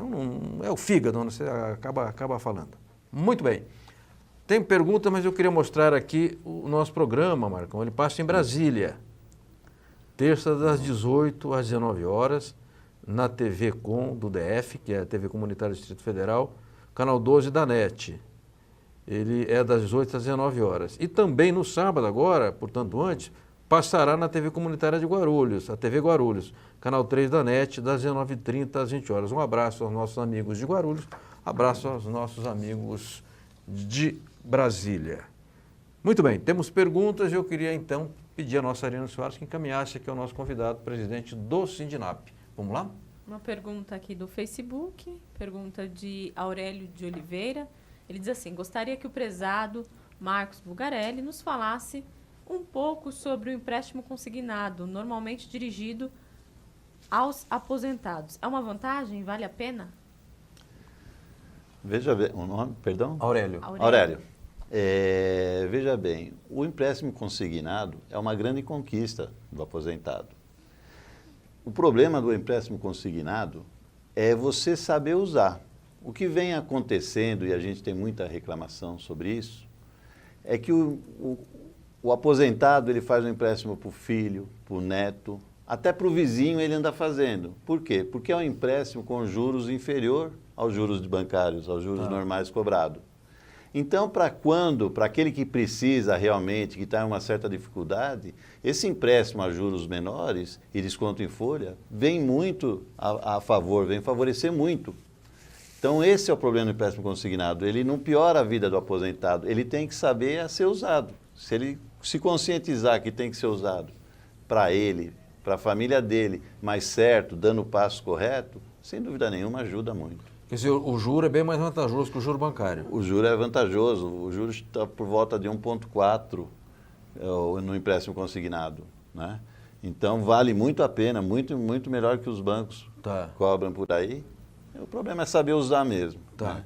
Speaker 2: o fígado, você acaba falando. Muito bem. Tem pergunta, mas eu queria mostrar aqui o nosso programa, Marcão. Ele passa em Brasília. Terça das 18 às 19 horas, na TV Com do DF, que é a TV Comunitária do Distrito Federal, canal 12 da NET. Ele é das 18 às 19 horas. E também no sábado agora, portanto antes, passará na TV Comunitária de Guarulhos, a TV Guarulhos, canal 3 da NET, das 19h30 às 20 horas. Um abraço aos nossos amigos de Guarulhos, abraço aos nossos amigos de Brasília. Muito bem, temos perguntas e eu queria então pedir a nossa Ariane Soares que encaminhasse aqui ao nosso convidado, presidente do Sindinap. Vamos lá?
Speaker 4: Uma pergunta aqui do Facebook, pergunta de Aurélio de Oliveira. Ele diz assim: gostaria que o prezado Marcos Bugarelli nos falasse um pouco sobre o empréstimo consignado, normalmente dirigido aos aposentados. É uma vantagem? Vale a pena?
Speaker 3: Veja bem, o nome, perdão?
Speaker 2: Aurélio.
Speaker 3: Aurélio. Veja bem, o empréstimo consignado é uma grande conquista do aposentado. O problema do empréstimo consignado é você saber usar. O que vem acontecendo, e a gente tem muita reclamação sobre isso, é que o aposentado ele faz um empréstimo para o filho, para o neto, até para o vizinho ele anda fazendo. Por quê? Porque é um empréstimo com juros inferior aos juros bancários, aos juros normais cobrados. Então, para aquele que precisa realmente, que está em uma certa dificuldade, esse empréstimo a juros menores e desconto em folha vem muito a favor, vem favorecer muito. Então, esse é o problema do empréstimo consignado. Ele não piora a vida do aposentado, ele tem que saber a ser usado. Se ele se conscientizar que tem que ser usado para ele, para a família dele, mais certo, dando o passo correto, sem dúvida nenhuma ajuda muito.
Speaker 2: Quer dizer, o juro é bem mais vantajoso que o juro bancário.
Speaker 3: O juro é vantajoso, o juro está por volta de 1,4 no empréstimo consignado, né? Então vale muito a pena, muito melhor que os bancos cobram por aí. O problema é saber usar mesmo.
Speaker 2: Tá.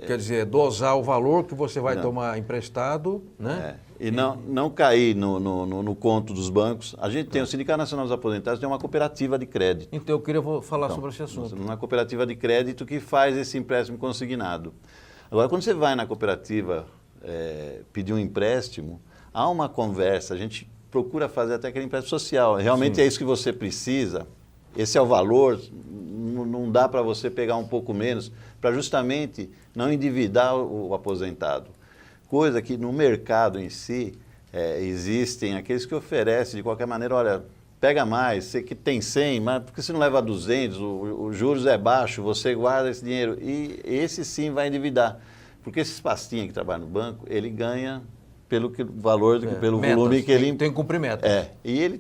Speaker 2: Quer dizer, dosar o valor que você vai tomar emprestado, né?
Speaker 3: E não cair no conto dos bancos. A gente tem o Sindicato Nacional dos Aposentados, tem uma cooperativa de crédito.
Speaker 2: Então eu queria falar sobre esse assunto.
Speaker 3: Uma cooperativa de crédito que faz esse empréstimo consignado. Agora, quando você vai na cooperativa pedir um empréstimo, há uma conversa, a gente procura fazer até aquele empréstimo social. Realmente é isso que você precisa, esse é o valor, não dá para você pegar um pouco menos, para justamente não endividar o aposentado. Coisa que no mercado em si, existem aqueles que oferecem de qualquer maneira, olha, pega mais, você que tem 100, mas por que você não leva 200, os juros é baixo, você guarda esse dinheiro, e esse sim vai endividar. Porque esses pastinhas que trabalham no banco, ele ganha pelo valor, pelo volume que ele...
Speaker 2: Tem cumprimento.
Speaker 3: E ele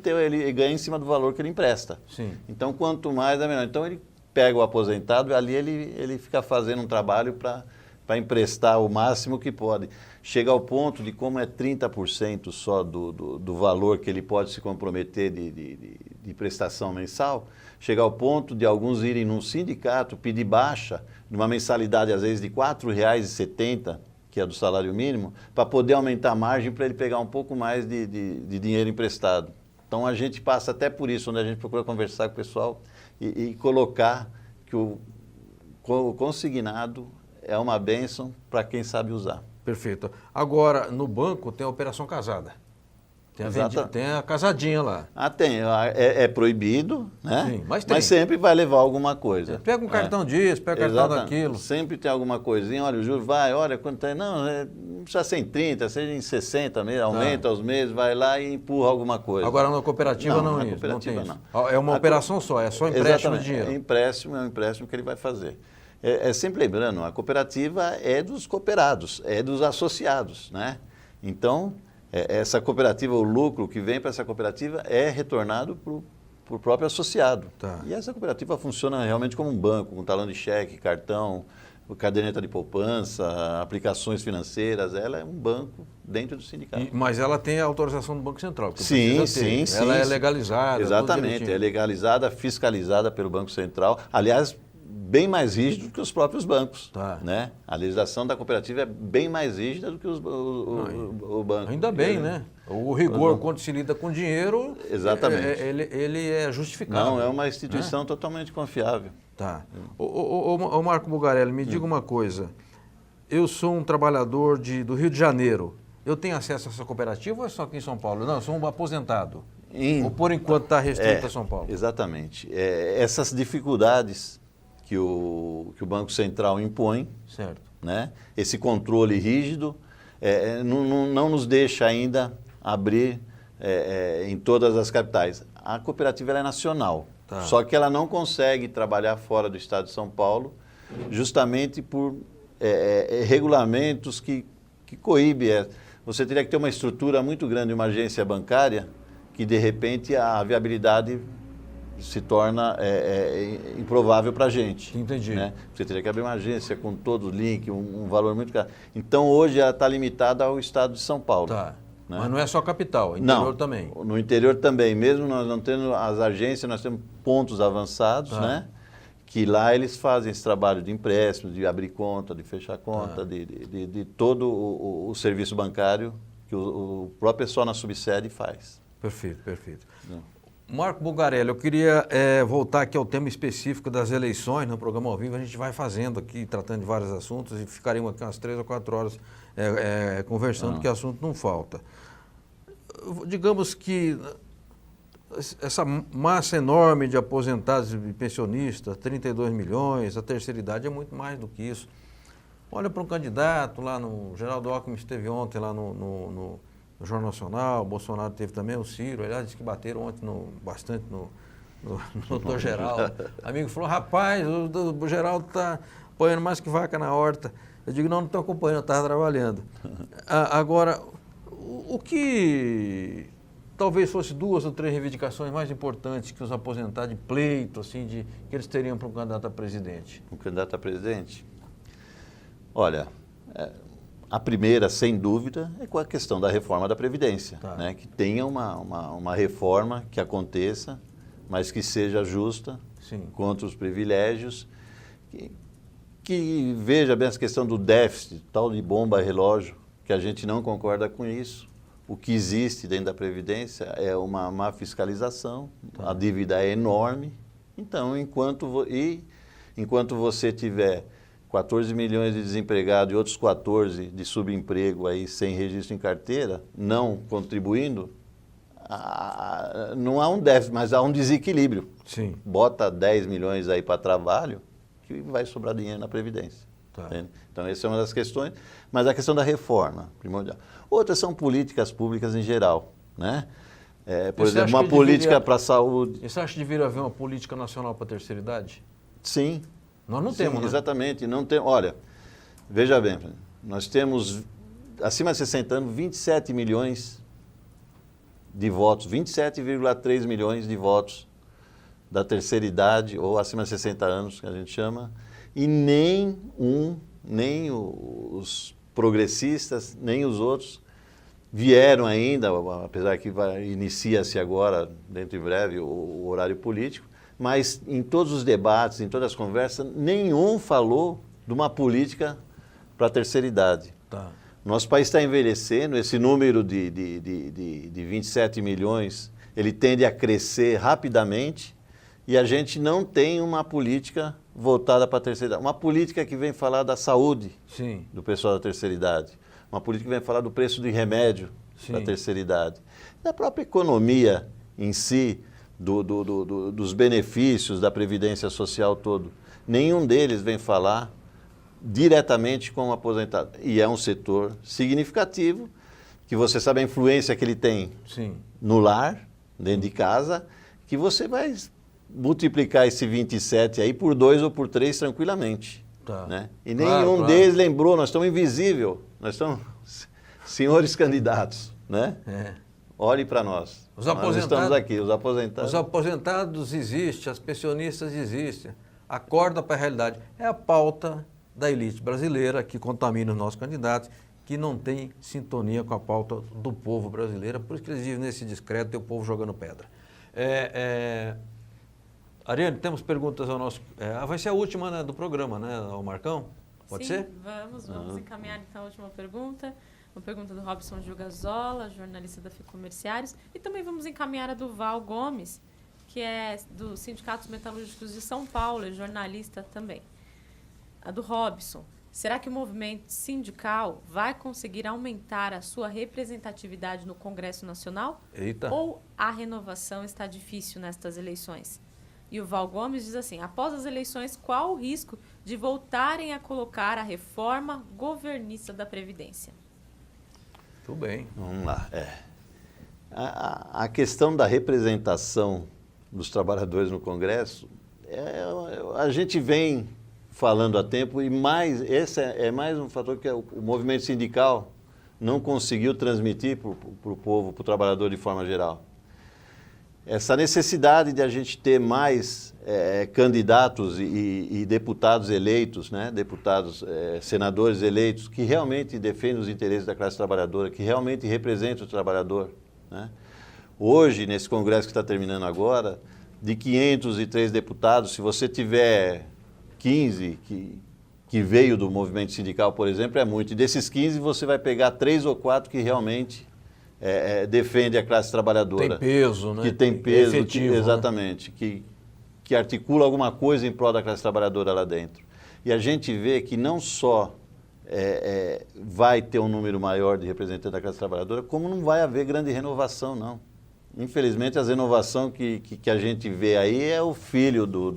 Speaker 3: ganha em cima do valor que ele empresta.
Speaker 2: Sim.
Speaker 3: Então, quanto mais é melhor. Então, ele pega o aposentado e ali ele fica fazendo um trabalho para emprestar o máximo que pode. Chega ao ponto de como é 30% só do valor que ele pode se comprometer de prestação mensal, chega ao ponto de alguns irem num sindicato pedir baixa, numa mensalidade às vezes de R$ 4,70, que é do salário mínimo, para poder aumentar a margem para ele pegar um pouco mais de dinheiro emprestado. Então a gente passa até por isso, onde a gente procura conversar com o pessoal e colocar que o consignado é uma bênção para quem sabe usar.
Speaker 2: Perfeito. Agora, no banco tem a operação casada. Tem a casadinha lá.
Speaker 3: Tem. É proibido, né?
Speaker 2: Sim, mas
Speaker 3: sempre vai levar alguma coisa.
Speaker 2: Pega um cartão disso, pega um cartão daquilo.
Speaker 3: Sempre tem alguma coisinha. Olha, o juro olha quanto é. Não precisa ser em 30, seja em 60 mesmo, aumenta os meses, vai lá e empurra alguma coisa.
Speaker 2: Agora na cooperativa não
Speaker 3: na cooperativa
Speaker 2: não. É uma operação só, é só empréstimo de dinheiro.
Speaker 3: É um empréstimo que ele vai fazer. Sempre lembrando, a cooperativa é dos cooperados, é dos associados, né? Então, essa cooperativa, o lucro que vem para essa cooperativa é retornado para o próprio associado. E essa cooperativa funciona realmente como um banco, com talão de cheque, cartão, caderneta de poupança, aplicações financeiras. Ela é um banco dentro do sindicato.
Speaker 2: Mas ela tem a autorização do Banco Central.
Speaker 3: Sim.
Speaker 2: Ela é legalizada.
Speaker 3: Exatamente, é legalizada, fiscalizada pelo Banco Central. Aliás, bem mais rígido do que os próprios bancos. Né? A legislação da cooperativa é bem mais rígida do que o banco.
Speaker 2: Ainda bem, né? O rigor, quando se lida com dinheiro,
Speaker 3: exatamente.
Speaker 2: Ele é justificado.
Speaker 3: Não, é uma instituição totalmente confiável.
Speaker 2: Ô Marco Bugarelli, me diga uma coisa. Eu sou um trabalhador do Rio de Janeiro. Eu tenho acesso a essa cooperativa ou é só aqui em São Paulo? Não, eu sou um aposentado. Ou por enquanto está restrito a São Paulo?
Speaker 3: Exatamente. Essas dificuldades que o Banco Central impõe,
Speaker 2: certo,
Speaker 3: né? Esse controle rígido, não nos deixa ainda abrir em todas as capitais. A cooperativa ela é nacional, só que ela não consegue trabalhar fora do estado de São Paulo, justamente por regulamentos que coíbem. Você teria que ter uma estrutura muito grande, uma agência bancária, que de repente a viabilidade se torna improvável para a gente.
Speaker 2: Entendi.
Speaker 3: Né? Você teria que abrir uma agência com todo o link, um valor muito caro. Então, hoje, ela está limitada ao estado de São Paulo.
Speaker 2: Tá.
Speaker 3: Né?
Speaker 2: Mas não é só capital, interior também.
Speaker 3: No interior também. Mesmo nós não tendo as agências, nós temos pontos avançados, né? Que lá eles fazem esse trabalho de empréstimo, de abrir conta, de fechar conta, de todo o serviço bancário que o próprio pessoal na subsede faz.
Speaker 2: Perfeito, perfeito. Marco Bulgarelli, eu queria voltar aqui ao tema específico das eleições no programa ao vivo. A gente vai fazendo aqui, tratando de vários assuntos e ficaríamos aqui umas 3 ou 4 horas conversando, porque assunto não falta. Digamos que essa massa enorme de aposentados e pensionistas, 32 milhões, a terceira idade é muito mais do que isso. Olha para um candidato lá no... Geraldo Alckmin esteve ontem lá no Jornal Nacional, o Bolsonaro teve também, o Ciro, aliás, disse que bateram ontem bastante no doutor Geraldo. Amigo falou, rapaz, o Geraldo está apanhando mais que vaca na horta. Eu digo, não estou acompanhando, estava trabalhando. Agora, o que talvez fosse 2 ou 3 reivindicações mais importantes que os aposentados de pleito, assim, que eles teriam para um candidato a presidente?
Speaker 3: Um candidato a presidente? Olha, a primeira, sem dúvida, é com a questão da reforma da Previdência. Né? Que tenha uma reforma que aconteça, mas que seja justa, contra os privilégios, que veja bem essa questão do déficit, tal de bomba relógio, que a gente não concorda com isso. O que existe dentro da Previdência é uma má fiscalização, a dívida é enorme. Então, enquanto você tiver 14 milhões de desempregados e outros 14 de subemprego aí sem registro em carteira, não contribuindo, não há um déficit, mas há um desequilíbrio.
Speaker 2: Sim.
Speaker 3: Bota 10 milhões aí para trabalho, que vai sobrar dinheiro na Previdência. Então, essa é uma das questões, mas a questão da reforma, primordial. Outras são políticas públicas em geral, né? Por exemplo, uma política para a saúde.
Speaker 2: E você acha que deveria haver uma política nacional para a terceira idade?
Speaker 3: Sim.
Speaker 2: Nós não temos, né?
Speaker 3: Exatamente, não tem. Olha, veja bem, nós temos, acima de 60 anos, 27 milhões de votos, 27,3 milhões de votos da terceira idade, ou acima de 60 anos, que a gente chama, e nem os progressistas, nem os outros vieram ainda, apesar que inicia-se agora, dentro de breve, o horário político, mas em todos os debates, em todas as conversas, nenhum falou de uma política para a terceira idade. Nosso país está envelhecendo, esse número de 27 milhões, ele tende a crescer rapidamente e a gente não tem uma política voltada para a terceira idade. Uma política que vem falar da saúde do pessoal da terceira idade. Uma política que vem falar do preço de remédio para a terceira idade. Da própria economia em si, dos benefícios da Previdência Social todo. Nenhum deles vem falar diretamente com o aposentado. E é um setor significativo, que você sabe a influência que ele tem no lar, dentro de casa, que você vai multiplicar esse 27 aí por 2 ou por 3 tranquilamente. Né? E nenhum deles lembrou, nós estamos invisíveis, nós estamos senhores candidatos, né? Olhe para nós. Nós estamos aqui, os aposentados.
Speaker 2: Os aposentados existem, as pensionistas existem. Acorda para a realidade. É a pauta da elite brasileira que contamina os nossos candidatos, que não tem sintonia com a pauta do povo brasileiro, por isso que eles vivem nesse descrédito e o povo jogando pedra. Ariane, temos perguntas ao nosso... vai ser a última, né, do programa, né, ao Marcão? Pode ser?
Speaker 4: Vamos encaminhar então a última pergunta. Uma pergunta do Robson Gilgazola, jornalista da Ficomerciários. E também vamos encaminhar a do Val Gomes, que é do Sindicatos Metalúrgicos de São Paulo, é jornalista também. A do Robson. Será que o movimento sindical vai conseguir aumentar a sua representatividade no Congresso Nacional? Ou a renovação está difícil nestas eleições? E o Val Gomes diz assim, após as eleições, qual o risco de voltarem a colocar a reforma governista da Previdência?
Speaker 2: Tudo bem.
Speaker 3: Vamos lá. A questão da representação dos trabalhadores no Congresso, a gente vem falando há tempo e esse é mais um fator que o movimento sindical não conseguiu transmitir para o povo, para o trabalhador de forma geral. essa necessidade de a gente ter mais candidatos e deputados eleitos, né? Deputados, senadores eleitos, que realmente defendem os interesses da classe trabalhadora, que realmente representam o trabalhador, né? Hoje, nesse congresso que está terminando agora, de 503 deputados, se você tiver 15 que veio do movimento sindical, por exemplo, é muito. E desses 15, você vai pegar 3 ou 4 que realmente defendem a classe trabalhadora.
Speaker 2: Tem peso, né?
Speaker 3: Que tem peso,
Speaker 2: efetivo,
Speaker 3: exatamente. Né? Que articula alguma coisa em prol da classe trabalhadora lá dentro. E a gente vê que não só vai ter um número maior de representantes da classe trabalhadora, como não vai haver grande renovação, não. Infelizmente, a renovação que a gente vê aí é o filho do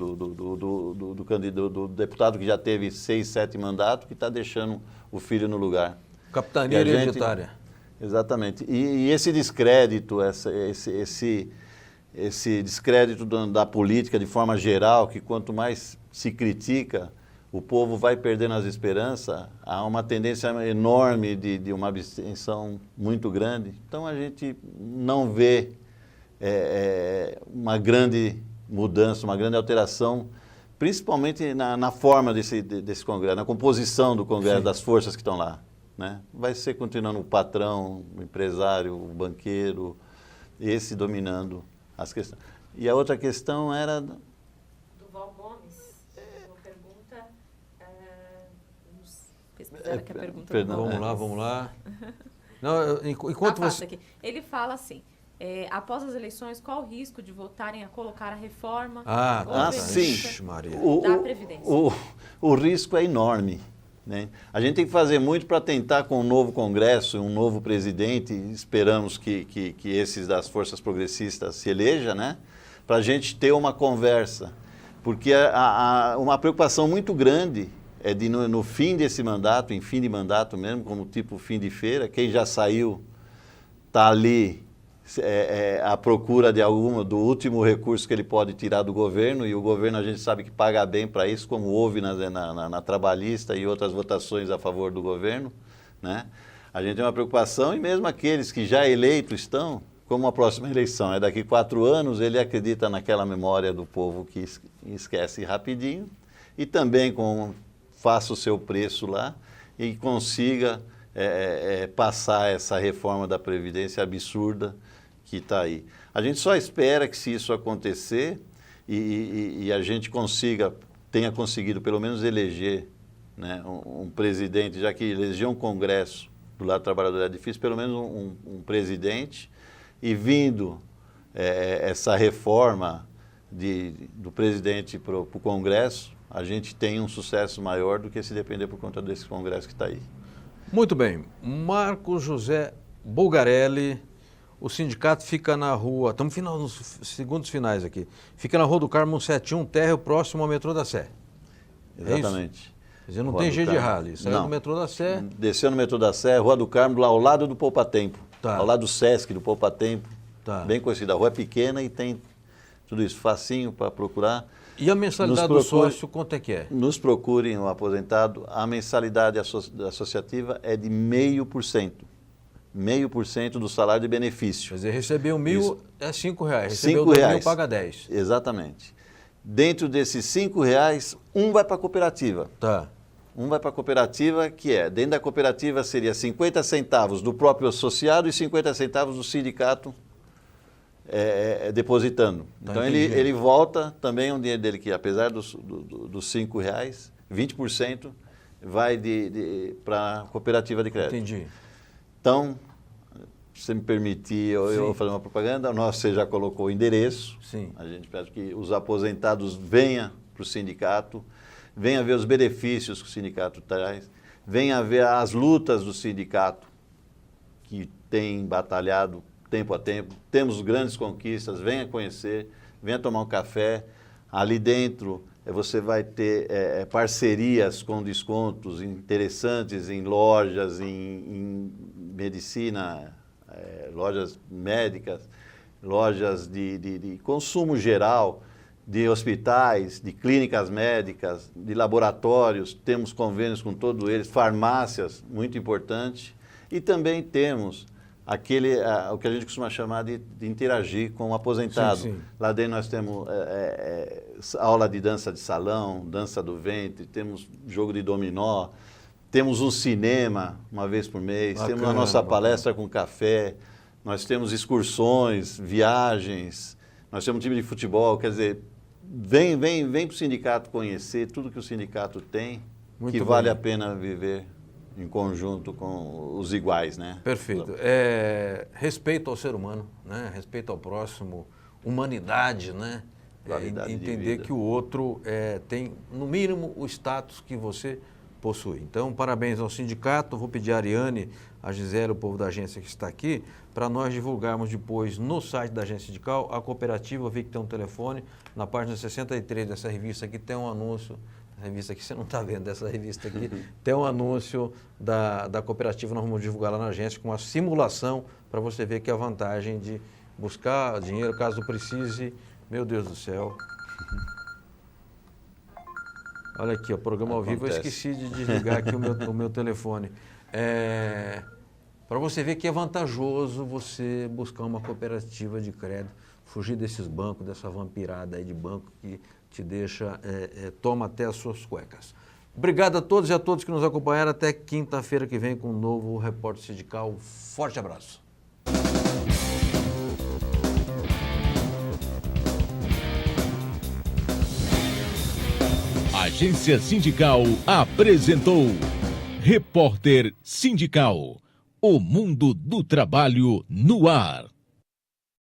Speaker 3: deputado que já teve 6, 7 mandatos, que está deixando o filho no lugar.
Speaker 2: Capitania hereditária.
Speaker 3: Exatamente. E esse descrédito, esse descrédito da política de forma geral, que quanto mais se critica, o povo vai perdendo as esperanças, há uma tendência enorme de uma abstenção muito grande. Então, a gente não vê uma grande mudança, uma grande alteração, principalmente na forma desse Congresso, na composição do Congresso, das forças que estão lá, né? Vai ser continuando o patrão, o empresário, o banqueiro, esse dominando as questões. E a outra questão era...
Speaker 4: Duval Gomes, uma pergunta... pesquisaram aqui a pergunta.
Speaker 3: Perdão,
Speaker 2: vamos lá. Não, enquanto você...
Speaker 4: Aqui. Ele fala assim... após as eleições, qual o risco de votarem a colocar a reforma
Speaker 3: sim.
Speaker 4: da Previdência?
Speaker 3: O risco é enorme, né? A gente tem que fazer muito para tentar, com um novo Congresso, um novo presidente, esperamos que esses das forças progressistas se eleja, né? Para a gente ter uma conversa. Porque uma preocupação muito grande é de, no fim desse mandato, em fim de mandato mesmo, como tipo fim de feira, quem já saiu está ali à procura do último recurso que ele pode tirar do governo, e o governo a gente sabe que paga bem para isso, como houve na trabalhista e outras votações a favor do governo, né? A gente tem uma preocupação, e mesmo aqueles que já eleitos estão, como a próxima eleição é daqui 4 anos, ele acredita naquela memória do povo que esquece rapidinho, e também faça o seu preço lá e consiga passar essa reforma da Previdência absurda que está aí. A gente só espera que, se isso acontecer e a gente tenha conseguido pelo menos eleger, né, um presidente, já que eleger um Congresso do lado do trabalhador é difícil, pelo menos um presidente, e vindo essa reforma do presidente para o Congresso, a gente tem um sucesso maior do que se depender por conta desse Congresso que está aí.
Speaker 2: Muito bem. Marcos José Bulgarelli, o sindicato fica na rua, estamos nos segundos finais aqui, fica na Rua do Carmo 171, térreo próximo ao metrô da Sé.
Speaker 3: Exatamente.
Speaker 2: Quer dizer, não tem jeito de errar ali, saiu do metrô da Sé.
Speaker 3: Desceu no metrô da Sé, Rua do Carmo, lá ao lado do Poupa Tempo, ao lado do Sesc, do Poupa Tempo, bem conhecido. A rua é pequena e tem tudo isso, facinho para procurar.
Speaker 2: E a mensalidade do sócio, quanto é que é?
Speaker 3: Nos procurem, o aposentado, a mensalidade associativa é de 0,5%. 0,5% do salário de benefício.
Speaker 2: Quer dizer, recebeu 1.000 é R$5.
Speaker 3: Recebeu
Speaker 2: 2.000 paga 10.
Speaker 3: Exatamente. Dentro desses R$5, um vai para a cooperativa. Um vai para a cooperativa, dentro da cooperativa seria 50 centavos do próprio associado e 50 centavos do sindicato depositando. Então ele volta também um dinheiro dele que, apesar dos R$5, 20% vai para a cooperativa de crédito.
Speaker 2: Entendi.
Speaker 3: Então, se você me permitir, eu vou fazer uma propaganda. Você já colocou o endereço.
Speaker 2: Sim.
Speaker 3: A gente pede que os aposentados venham para o sindicato, venham ver os benefícios que o sindicato traz, venham ver as lutas do sindicato, que tem batalhado tempo a tempo. Temos grandes conquistas, venha conhecer, venha tomar um café. Ali dentro você vai ter parcerias com descontos interessantes em lojas, em medicina, lojas médicas, lojas de consumo geral, de hospitais, de clínicas médicas, de laboratórios. Temos convênios com todos eles, farmácias, muito importante. E também temos o que a gente costuma chamar de interagir com o aposentado.
Speaker 2: Sim.
Speaker 3: Lá dentro nós temos aula de dança de salão, dança do ventre, temos jogo de dominó, temos um cinema uma vez por mês, temos a nossa palestra com café, nós temos excursões, viagens, nós temos um time de futebol, quer dizer, vem para o sindicato conhecer tudo que o sindicato tem, que vale a pena viver em conjunto com os iguais, né?
Speaker 2: Perfeito. Respeito ao ser humano, né? Respeito ao próximo, humanidade, né? Entender que o outro tem, no mínimo, o status que você possui. Então, parabéns ao sindicato. Vou pedir a Ariane, a Gisele, o povo da agência que está aqui, para nós divulgarmos depois no site da agência sindical, a cooperativa. Eu vi que tem um telefone, na página 63 dessa revista aqui tem um anúncio. A revista aqui, você não está vendo essa revista aqui, tem um anúncio da cooperativa, nós vamos divulgar lá na agência com uma simulação para você ver que a vantagem de buscar dinheiro caso precise. Meu Deus do céu. Olha aqui, o programa ao vivo, eu esqueci de desligar aqui o meu telefone. Para você ver que é vantajoso você buscar uma cooperativa de crédito, fugir desses bancos, dessa vampirada aí de banco que te deixa, toma até as suas cuecas. Obrigado a todos e a todos que nos acompanharam. Até quinta-feira que vem com um novo Repórter Sindical. Forte abraço.
Speaker 1: A Agência Sindical apresentou Repórter Sindical. O mundo do trabalho no ar.